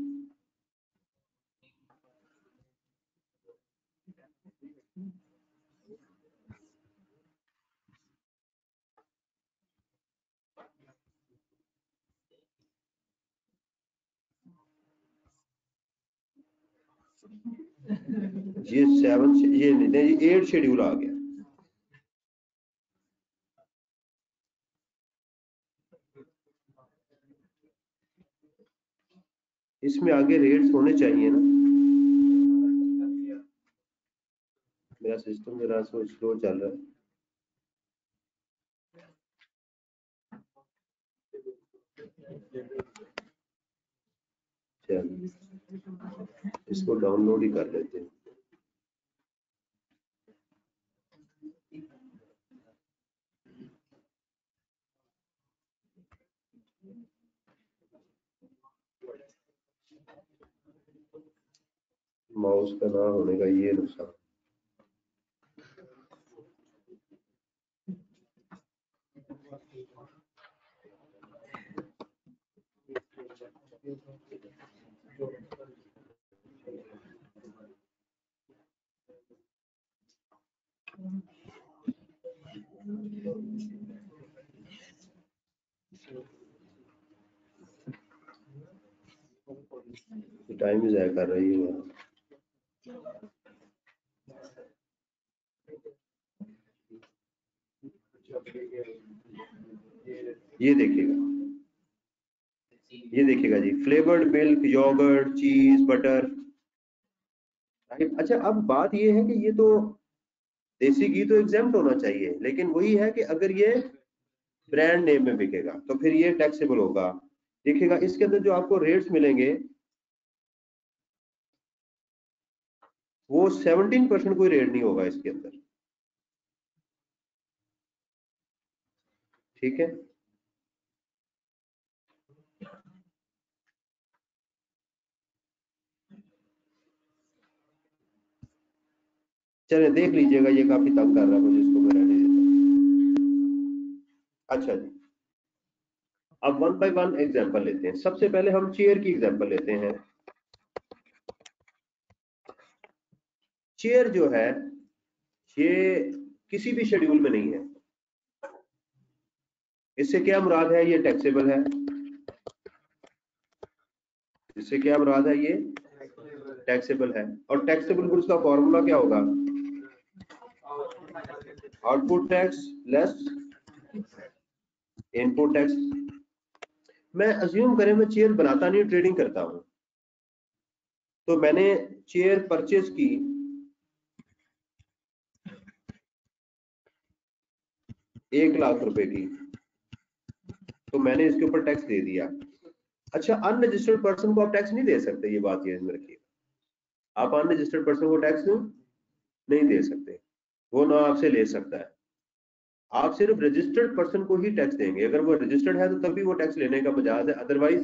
Speaker 2: ये 7, ये नहीं, ये 8 शेड्यूल आ गया। इसमें आगे रेट्स होने चाहिए ना। मेरा सिस्टम जरा स्लो चल रहा है। चल, इसको डाउनलोड ही कर लेते हैं। माउस का ना होने का ये नुकसान। टाइम ही ज़ाया कर रही है। ये देखिएगा जी, फ्लेवर्ड मिल्क, योगर्ट, चीज, बटर, राइट। अच्छा, अब बात ये है कि ये तो देसी घी तो एग्जेम्प्ट होना चाहिए, लेकिन वही है कि अगर ये ब्रांड नेम में बिकेगा तो फिर ये टैक्सेबल होगा। देखिएगा इसके अंदर जो आपको रेट्स मिलेंगे वो 17% कोई रेट नहीं होगा इसके अंदर, ठीक है। चलिए देख लीजिएगा, ये काफी तंग कर रहा है मुझे, इसको मैं रहने देता हूं। अच्छा जी, अब वन बाय वन एग्जांपल लेते हैं। सबसे पहले हम चेयर की एग्जांपल लेते हैं। चेयर जो है ये किसी भी शेड्यूल में नहीं है। इससे क्या मुराद है, ये टैक्सेबल है। इससे क्या मुराद है, ये टैक्सेबल है। और टैक्सेबल गुड्स का फॉर्मूला क्या होगा, output tax less input tax. मैं अज्यूम करें मैं चेयर बनाता नहीं, ट्रेडिंग करता हूं, तो मैंने चेयर परचेज की 1 लाख रुपए की, तो मैंने इसके ऊपर टैक्स दे दिया। अच्छा, अनरजिस्टर्ड पर्सन को आप टैक्स नहीं दे सकते, ये बात याद रखिएगा। आप अनरजिस्टर्ड पर्सन को टैक्स नहीं दे सकते, वो ना आपसे ले सकता है। आप सिर्फ रजिस्टर्ड पर्सन को ही टैक्स देंगे। अगर वो रजिस्टर्ड है तो तभी वो टैक्स लेने का मजाज है, otherwise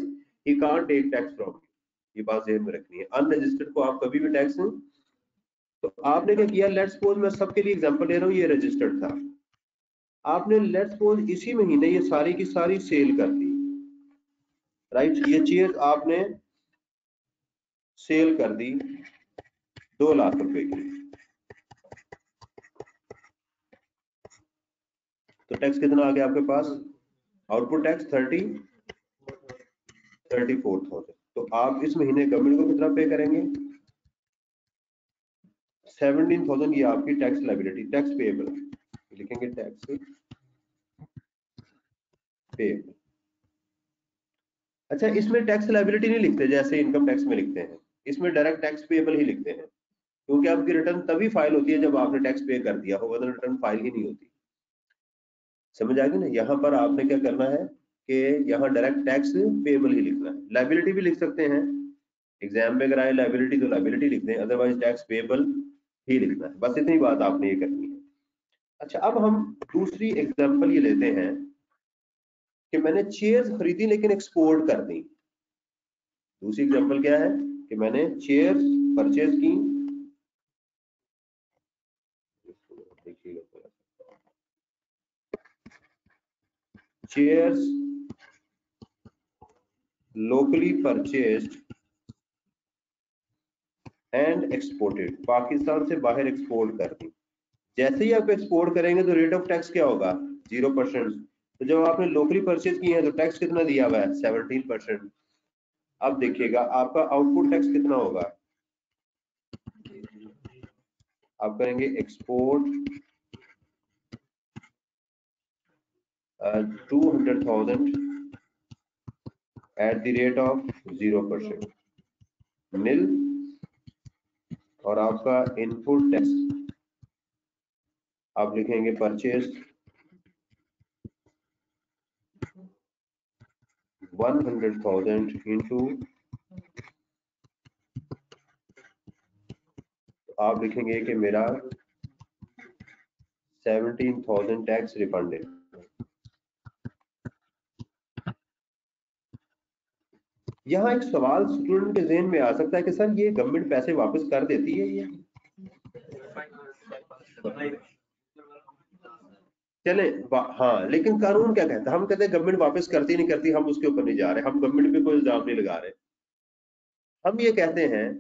Speaker 2: he can't take tax from you. ये बात ध्यान में रखनी है, अनरजिस्टर्ड को आप कभी भी टैक्स नहीं। तो आपने क्या किया, लेट्स सपोज मैं सबके लिए एग्जांपल ले रहा हूँ, ये रजिस्टर्ड था। आपने लेट्स सपोज इसी महीने ये सारी की सारी सेल कर दी, राइट। ये चीज आपने सेल कर दी 2 लाख रुपए की, तो टैक्स कितना आ गया आपके पास, आउटपुट टैक्स 34,000। तो आप इस महीने गवर्नमेंट को कितना पे करेंगे, 17,000। ये आपकी टैक्स लायबिलिटी, टैक्स पेएबल लिखेंगे, टैक्स पेएबल। अच्छा, इसमें टैक्स लायबिलिटी नहीं लिखते जैसे इनकम टैक्स में लिखते हैं, इसमें डायरेक्ट टैक्स पेएबल ही लिखते हैं, क्योंकि आपकी रिटर्न तभी फाइल होती है जब आपने टैक्स पे कर दिया होगा, तो रिटर्न फाइल ही नहीं होती। समझ आ गई ना। यहाँ पर आपने क्या करना है कि यहाँ डायरेक्ट टैक्स पेएबल ही लिखना है। लायबिलिटी भी लिख सकते हैं, एग्जाम में अगर आए लायबिलिटी तो लायबिलिटी लिख दें, अदरवाइज टैक्स पेएबल ही लिखना है। बस इतनी बात आपने ये करनी है। अच्छा, अब हम दूसरी एग्जांपल ये लेते हैं कि मैंने चेयर्स खरीदी लेकिन एक्सपोर्ट कर दी। दूसरी एग्जांपल क्या है कि मैंने चेयर्स परचेज की, देखिएगा, chairs locally purchased and exported, Pakistan से बाहर एक्सपोर्ट कर दी। जैसे ही आप एक्सपोर्ट करेंगे तो रेट ऑफ टैक्स क्या होगा, 0%। तो जब आपने लोकली परचेज किए हैं तो टैक्स कितना दिया हुआ है, 17%। अब देखिएगा आपका आउटपुट टैक्स कितना होगा। आप करेंगे export 200,000 at the rate of 0% नील, और आपका इनपुट टैक्स आप लिखेंगे परचेज 100,000 इंटू, आप लिखेंगे कि मेरा 17,000 टैक्स रिफंडेड। यहाँ एक सवाल स्टूडेंट के ज़हन में आ सकता है कि सर ये गवर्नमेंट पैसे वापस कर देती है ये? चले हाँ, लेकिन कानून क्या कहता है? हम कहते हैं गवर्नमेंट वापस करती नहीं करती, हम उसके ऊपर नहीं जा रहे, हम गवर्नमेंट पे कोई इल्जाम नहीं लगा रहे। हम ये कहते हैं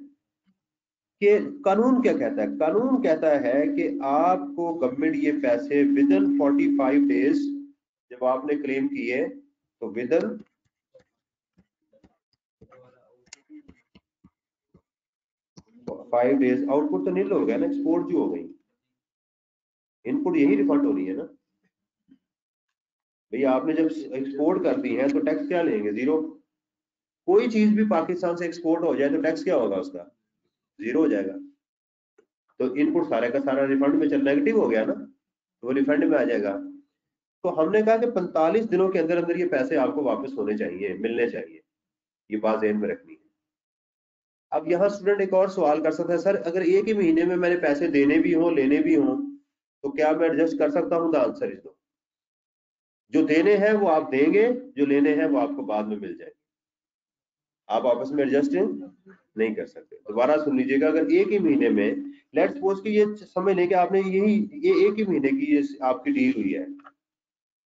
Speaker 2: कि कानून क्या कहता है? कानून कहता है कि आपको गवर्नमेंट ये पैसे विद इन 45 डेज जब आपने क्लेम किए तो विद इन 5 डेज आउटपुट तो नील हो गया ना, एक्सपोर्ट जो हो गई, इनपुट यही रिफंड हो रही है ना भैया। आपने जब एक्सपोर्ट कर दी है तो टैक्स क्या लेंगे? जीरो। कोई चीज भी पाकिस्तान से एक्सपोर्ट हो जाए तो टैक्स क्या होगा उसका? जीरो हो जाएगा। तो इनपुट सारे का सारा रिफंड में चल, नेगेटिव हो गया ना, तो वो रिफंड में आ जाएगा। तो हमने कहा कि 45 दिनों के अंदर अंदर ये पैसे आपको वापस होने चाहिए, मिलने चाहिए, ये बात ज़हन में रखनी है। अब यहाँ स्टूडेंट एक और सवाल कर सकता है, सर अगर एक ही महीने में मैंने पैसे देने भी हों लेने भी हों तो क्या मैं एडजस्ट कर सकता हूँ? The answer is no. जो देने हैं वो आप देंगे, जो लेने हैं वो आपको बाद में मिल जाएंगे, आप आपस में एडजस्ट नहीं कर सकते। दोबारा सुन लीजिएगा, अगर एक ही महीने में, लेट्स सपोज कि ये समझ लें कि आपने ये एक ही महीने की ये आपकी डील हुई है,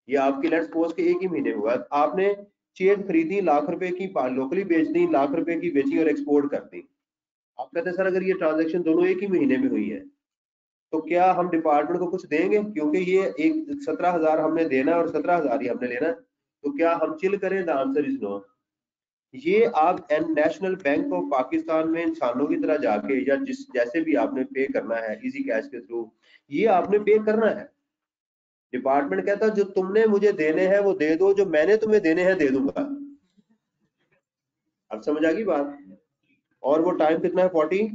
Speaker 2: ये आपकी लेट्स सपोज कि एक ही महीने में हुआ, आपने चेयर खरीदी लाख रुपए की, लोकली बेच दी, लाख रुपए की बेची और एक्सपोर्ट कर दी। आप कहते हैं सर अगर ये ट्रांजेक्शन दोनों एक ही महीने में हुई है तो क्या हम डिपार्टमेंट को कुछ देंगे? क्योंकि ये एक 17,000 हमने देना और 17,000 ही हमने लेना, तो क्या हम चिल करें? The answer is no. ये आप नेशनल बैंक ऑफ पाकिस्तान में इंसानों की तरह जाके या जिस जैसे भी आपने पे करना है इजी कैश के थ्रू, ये आपने पे करना है। डिपार्टमेंट कहता है जो तुमने मुझे देने हैं वो दे दो, जो मैंने तुम्हें देने हैं दे दूंगा। अब समझ आ गई बात? और वो टाइम कितना है? 40।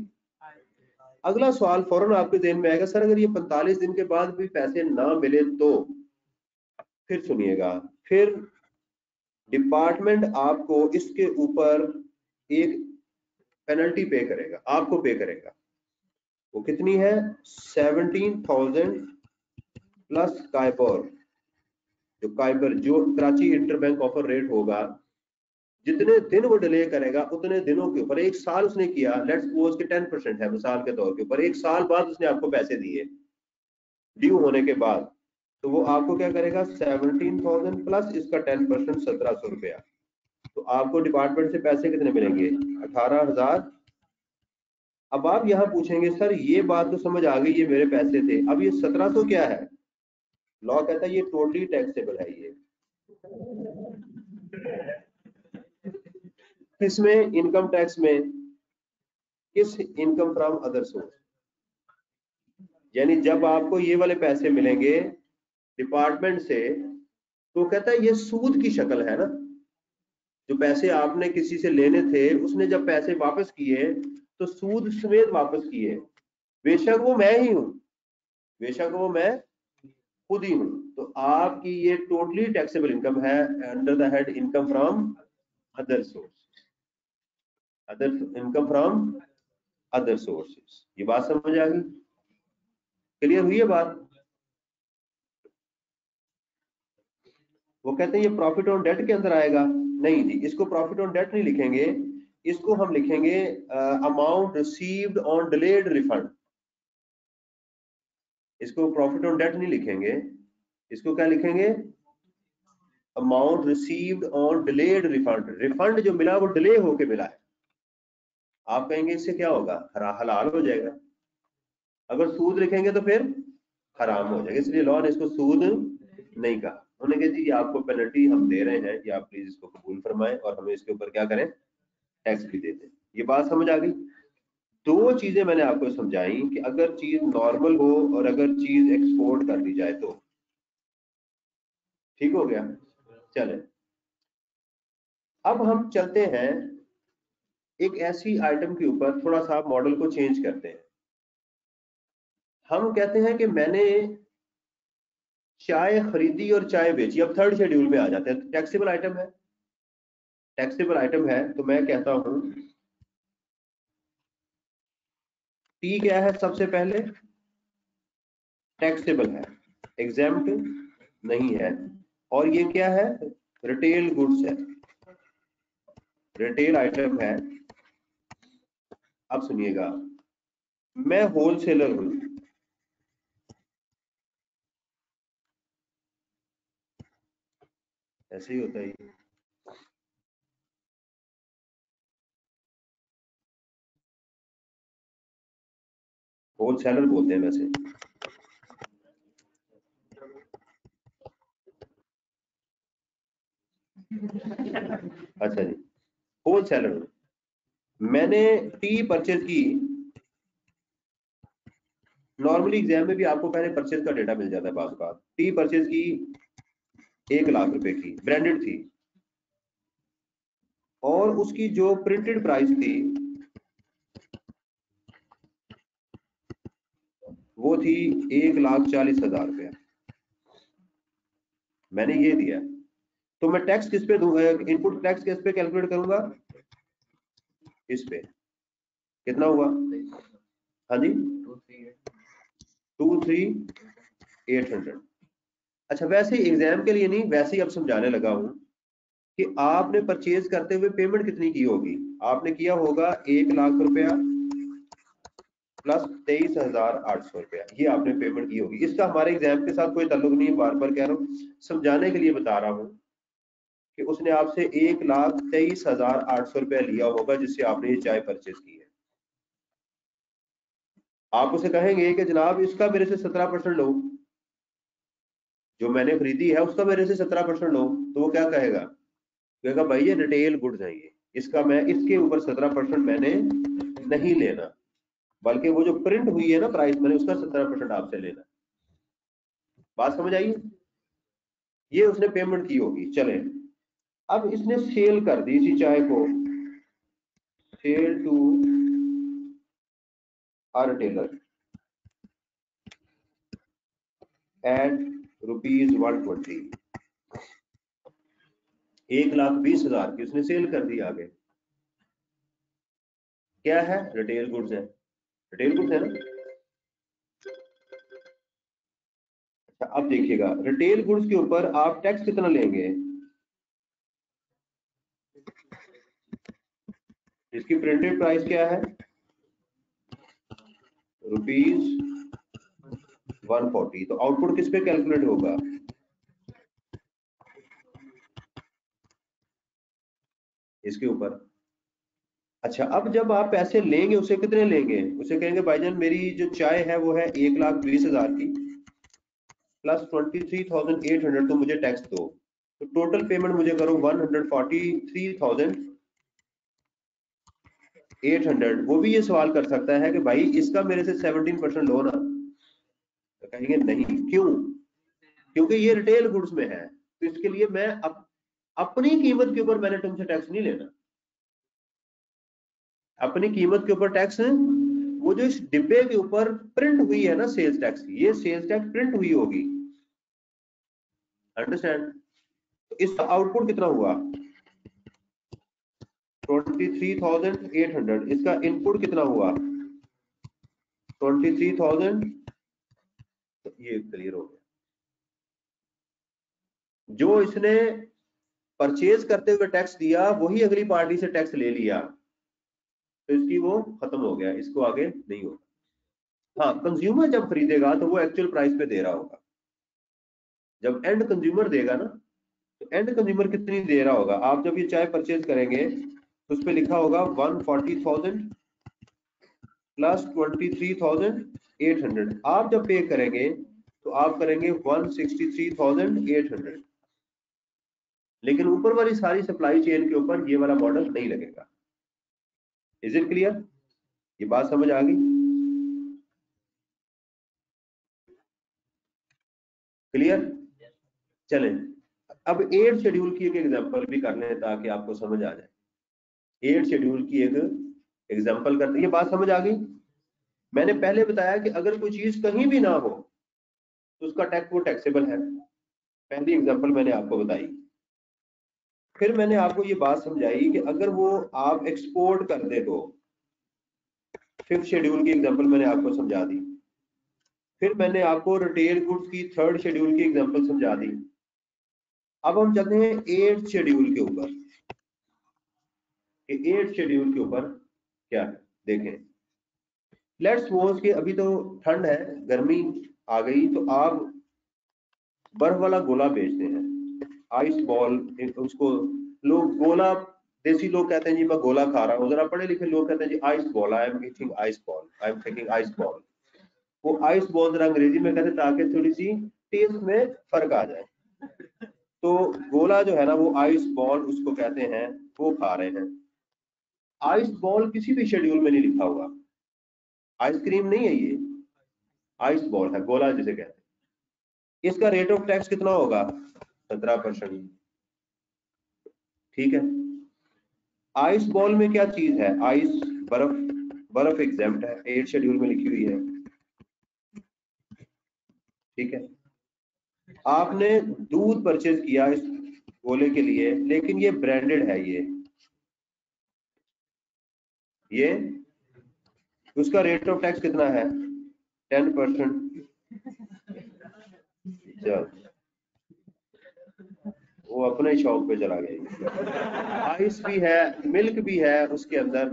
Speaker 2: अगला सवाल फौरन आपके ध्यान में आएगा, सर अगर ये 45 दिन के बाद भी पैसे ना मिले तो? फिर सुनिएगा, फिर डिपार्टमेंट आपको इसके ऊपर एक पेनल्टी पे करेगा, आपको पे करेगा। वो कितनी है? 17,000 प्लस काइबर, जो काइबर जो कराची इंटरबैंक ऑफर रेट होगा, जितने दिन वो डिले करेगा उतने दिनों के ऊपर, एक साल उसने किया, लेट्स सपोज कि 10% है मिसाल के तौर के ऊपर, एक साल बाद उसने आपको पैसे दिए ड्यू होने के बाद, तो वो आपको क्या करेगा? 17,000 प्लस इसका 10%, 1,700 रुपया। तो आपको डिपार्टमेंट से पैसे कितने मिलेंगे? 18,000। अब आप यहाँ पूछेंगे सर ये बात तो समझ आ गई, ये मेरे पैसे थे, अब ये 1,700 क्या है? लॉ कहता है ये टोटली टैक्सेबल है। ये किसमें? इनकम टैक्स में। किस? Income from other source. यानी जब आपको ये वाले पैसे मिलेंगे डिपार्टमेंट से तो कहता है ये सूद की शक्ल है ना, जो पैसे आपने किसी से लेने थे उसने जब पैसे वापस किए तो सूद समेत वापस किए, बेशक वो मैं ही हूं, बेशक वो मैं खुद ही हूं। तो आपकी ये टोटली टैक्सेबल इनकम है under the head income from other source, other income from other sources. ये बात समझ आ गई? क्लियर हुई है बात? वो कहते हैं ये प्रॉफिट ऑन डेट के अंदर आएगा। नहीं जी, इसको प्रॉफिट ऑन डेट नहीं लिखेंगे, इसको हम लिखेंगे amount received on delayed refund. इसको प्रॉफिट ऑन डेट नहीं लिखेंगे, इसको क्या लिखेंगे? Amount received on delayed refund. Refund जो मिला वो डिले होके मिला है। आप कहेंगे इससे क्या होगा? हलाल हो जाएगा। अगर सूद लिखेंगे तो फिर हराम हो जाएगा, इसलिए लॉ ने इसको सूद नहीं कहा। उन्होंने कहा जी आपको पेनल्टी हम दे रहे हैं, या आप प्लीज इसको कबूल फरमाएं और हमें इसके ऊपर क्या करें? टैक्स भी दे दें। ये बात समझ आ गई? दो चीजें मैंने आपको समझाई कि अगर चीज नॉर्मल हो और अगर चीज एक्सपोर्ट कर दी जाए तो ठीक हो गया। चले अब हम चलते हैं एक ऐसी आइटम के ऊपर, थोड़ा सा मॉडल को चेंज करते हैं। हम कहते हैं कि मैंने चाय खरीदी और चाय बेची। अब थर्ड शेड्यूल में आ जाते हैं, टैक्सेबल आइटम है, टैक्सेबल आइटम है। तो मैं कहता हूं टी क्या है? सबसे पहले टैक्सेबल है, एग्जेम्प्ट नहीं है। और ये क्या है? रिटेल गुड्स है। रिटेल आइटम है। अब सुनिएगा, मैं होलसेलर हूं, ऐसे ही होता है ये। होलसेलर बोलते हैं वैसे। अच्छा जी, होलसेलर हूं, मैंने टी परचेज की। नॉर्मली एग्जाम में भी आपको पहले परचेज का डेटा मिल जाता है। बात टी परचेज की 1,00,000 रुपए की, ब्रांडेड थी, और उसकी जो प्रिंटेड प्राइस थी वो थी 1,40,000 रुपया। मैंने ये दिया, तो मैं टैक्स किस पे दूंगा? इनपुट टैक्स किस पे कैलकुलेट करूंगा? इस पे। कितना हुआ? हाँ जी, 23,800। अच्छा, वैसे एग्जाम के लिए नहीं, वैसे ही अब समझाने लगा हूं कि आपने परचेज करते हुए पेमेंट कितनी की होगी। आपने किया होगा 1,00,000 रुपया प्लस 23,800 रुपया, ये आपने पेमेंट की होगी। इसका हमारे एग्जाम के साथ कोई ताल्लुक नहीं है, बार बार कह रहा हूँ, समझाने के लिए बता रहा हूँ कि उसने आपसे 1,23,800 रुपया लिया होगा जिससे आपने ये चाय परचेज की है। आप उसे कहेंगे कि जनाब इसका मेरे से 17% लो, जो मैंने खरीदी है उसका मेरे से 17% लो, तो वो क्या कहेगा? कहेगा भाई ये रिटेल गुड्स है, ये इसका मैं इसके ऊपर 17% मैंने नहीं लेना, बल्कि वो जो प्रिंट हुई है ना प्राइस, मैंने उसका 17% आपसे लेना। बात समझ आई? ये उसने पेमेंट की होगी। चले, अब इसने सेल कर दी इसी चाय को, sale to a retailer at ₹120, 1,20,000 की उसने सेल कर दी आगे। क्या है? रिटेल गुड्स है, रिटेल गुड्स है ना। अच्छा, अब देखिएगा रिटेल गुड्स के ऊपर आप टैक्स कितना लेंगे? इसकी प्रिंटेड प्राइस क्या है? ₹140। तो आउटपुट किस पे कैलकुलेट होगा? इसके ऊपर। अच्छा, अब जब आप पैसे लेंगे उसे कितने लेंगे? उसे कहेंगे भाईजान मेरी जो चाय है वो है 1,20,000 की प्लस 23,800 तो मुझे टैक्स दो, तो टोटल पेमेंट मुझे करो 143,800। वो भी ये सवाल कर सकता है कि भाई इसका मेरे से 17% लो ना, तो कहेंगे नहीं। क्यों? क्योंकि ये रिटेल गुड्स में है, तो इसके लिए मैं अपनी कीमत के ऊपर मैंने तुमसे टैक्स नहीं लेना। अपनी कीमत के ऊपर टैक्स, वो जो इस डिब्बे के ऊपर प्रिंट हुई है ना सेल्स टैक्स की, ये सेल्स टैक्स प्रिंट हुई होगी। अंडरस्टैंड? तो इसका आउटपुट कितना हुआ? 23,800। इसका इनपुट कितना हुआ? 23,000। तो ये क्लियर हो गया। जो इसने परचेज करते हुए टैक्स दिया वही अगली पार्टी से टैक्स ले लिया, तो इसकी वो खत्म हो गया, इसको आगे नहीं होगा। हाँ, कंज्यूमर जब खरीदेगा तो वो एक्चुअल प्राइस पे दे रहा होगा। जब एंड कंज्यूमर देगा ना, तो एंड कंज्यूमर कितनी दे रहा होगा? आप जब ये चाय परचेज करेंगे तो उस पर लिखा होगा 140,000 प्लस 23,800। आप जब पे करेंगे तो आप करेंगे 163,800, लेकिन ऊपर वाली सारी सप्लाई चेन के ऊपर ये वाला मॉडल नहीं लगेगा। Is it clear? ये बात समझ आ गई? क्लियर? चलें, अब 8 शेड्यूल की एक एग्जांपल भी कर लें ताकि आपको समझ आ जाए। 8 शेड्यूल की एक एग्जांपल करते, ये बात समझ आ गई? मैंने पहले बताया कि अगर कोई चीज कहीं भी ना हो तो उसका टैक्स वो टैक्सेबल है। पहली एग्जांपल मैंने आपको बताई। फिर मैंने आपको ये बात समझाई कि अगर वो आप एक्सपोर्ट कर दे तो 5th शेड्यूल की एग्जांपल मैंने आपको समझा दी। फिर मैंने आपको रिटेल गुड्स की 3rd शेड्यूल की एग्जांपल समझा दी। अब हम चलते हैं 8th शेड्यूल के ऊपर। कि 8 शेड्यूल के ऊपर क्या है। देखें, लेट्स सपोज कि अभी तो ठंड है, गर्मी आ गई, तो आप बर्फ वाला गोला बेचते हैं, आइस बॉल, उसको लोग गोला, देसी लोग कहते हैं जी मैं गोला खा रहा हूँ, जरा पढ़े लिखे लोग कहते हैं जी ice ball, I am eating ice ball, I am taking ice ball. वो आइस बॉल जरा अंग्रेजी में कहते हैं ताकि थोड़ी सी टेस्ट में फर्क आ जाए। तो गोला जो है ना वो आइस बॉल उसको कहते हैं, वो खा रहे हैं। आइस बॉल किसी भी शेड्यूल में नहीं लिखा हुआ, आइसक्रीम नहीं है ये, आइस बॉल है, गोला जिसे कहते हैं। इसका रेट ऑफ टैक्स कितना होगा? 17%। ठीक है, आइस बॉल में क्या चीज है? आइस, बर्फ, बर्फ एग्जेम्प्ट है, 8 शेड्यूल में लिखी हुई है। ठीक है, आपने दूध परचेज किया इस गोले के लिए, लेकिन ये ब्रांडेड है, ये उसका रेट ऑफ टैक्स कितना है? 10%। चल, वो अपने शौक पे चला गया। आइस भी है, मिल्क भी है उसके अंदर,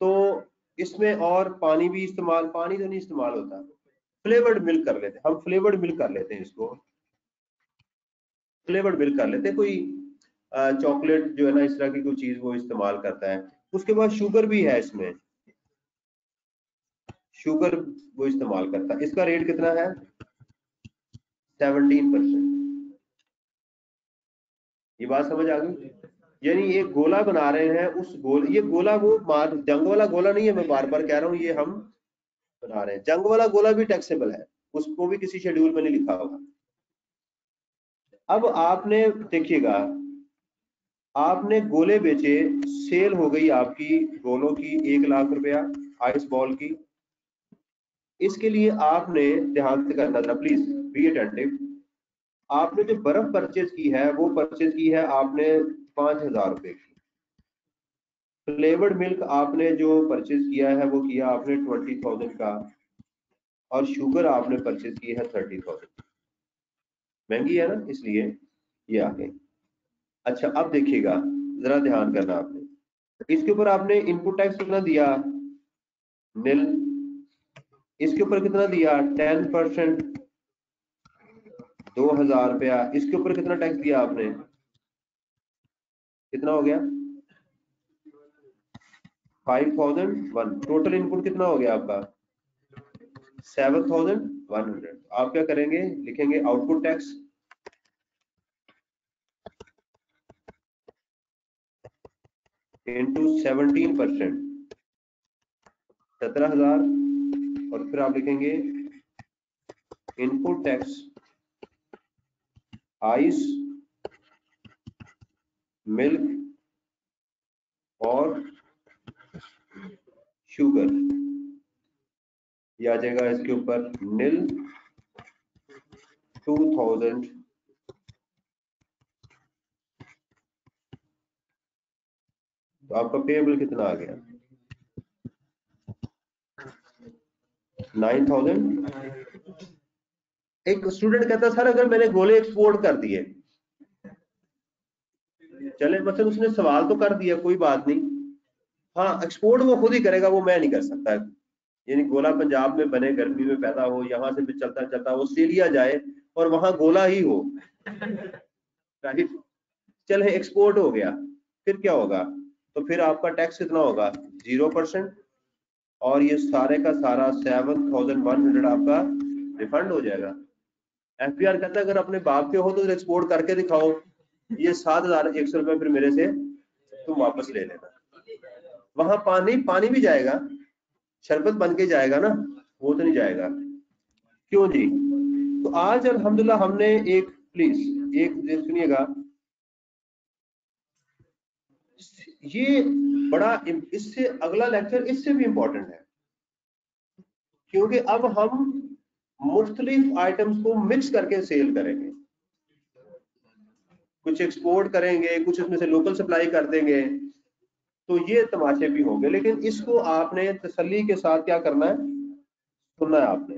Speaker 2: तो इसमें और पानी भी इस्तेमाल, पानी तो नहीं इस्तेमाल होता, फ्लेवर्ड मिल्क कर लेते हैं हम, फ्लेवर्ड मिल्क कर लेते हैं इसको, फ्लेवर्ड मिल्क कर लेते हैं। कोई चॉकलेट जो है ना इस तरह की कोई चीज वो इस्तेमाल करता है। उसके बाद शुगर भी है इसमें, शुगर वो इस्तेमाल करता है। इसका रेट कितना है? 17%। ये बात समझ आ गई? यानी एक गोला बना रहे हैं, उस गोल, ये गोला वो मार जंग वाला गोला नहीं है, मैं बार बार कह रहा हूँ, ये हम बना रहे हैं। जंग वाला गोला भी टैक्सेबल है, उसको भी किसी शेड्यूल में नहीं लिखा होगा। अब आपने देखिएगा, आपने गोले बेचे, सेल हो गई आपकी गोलों की 1 लाख रुपया आइस बॉल की। इसके लिए आपने ध्यान से करना था, प्लीज बी अटेंटिव। आपने जो बर्फ परचेज की है वो परचेज की है आपने 5,000 रुपए की। फ्लेवर्ड मिल्क आपने जो परचेज किया है वो किया आपने 20,000 का, और शुगर आपने परचेज की है 30,000। महंगी है ना, इसलिए ये आ गई। अच्छा, अब देखिएगा, जरा ध्यान करना आपने, इसके ऊपर आपने इनपुट टैक्स कितना दिया? नील। इसके ऊपर कितना दिया? 10%, 2,000 रुपया। इसके ऊपर कितना टैक्स दिया आपने? कितना हो गया? 5,001। टोटल इनपुट कितना हो गया आपका? 7,100। आप क्या करेंगे? लिखेंगे आउटपुट टैक्स इंटू 17%, 17,000, और फिर आप लिखेंगे इनपुट टैक्स आइस, मिल्क और शुगर। ये आ जाएगा इसके ऊपर नील 2,000। तो आपका पेएबल कितना आ गया? 9,000। एक स्टूडेंट कहता सर अगर मैंने गोले एक्सपोर्ट कर दिए, चले मतलब उसने सवाल तो कर दिया, कोई बात नहीं, हाँ एक्सपोर्ट वो खुद ही करेगा, वो मैं नहीं कर सकता। यानी गोला पंजाब में बने, गर्मी में पैदा हो, यहाँ से भी चलता चलता वो ऑस्ट्रेलिया जाए और वहां गोला ही हो, राइट? चले एक्सपोर्ट हो गया, फिर क्या होगा? तो फिर आपका टैक्स कितना होगा? 0%। और ये सारे का सारा 7,100 आपका रिफंड हो जाएगा। एफपीआर कहता है अगर अपने बाप के हो तो एक्सपोर्ट करके दिखाओ, ये 7,100 रुपए फिर मेरे से तुम वापस ले लेना। वहां पानी भी जाएगा, शरबत बन के जाएगा ना, वो तो नहीं जाएगा। क्यों जी? तो आज अल्हम्दुलिल्लाह हमने एक, प्लीज एक सुनिएगा, ये बड़ा, इससे अगला लेक्चर इससे भी इंपॉर्टेंट है, क्योंकि अब हम मुख्तलिफ आइटम्स को मिक्स करके सेल करेंगे। कुछ एक्सपोर्ट करेंगे, कुछ उसमें से लोकल सप्लाई कर देंगे, तो ये तमाशे भी होंगे। लेकिन इसको आपने तसल्ली के साथ क्या करना है, सुनना है आपने।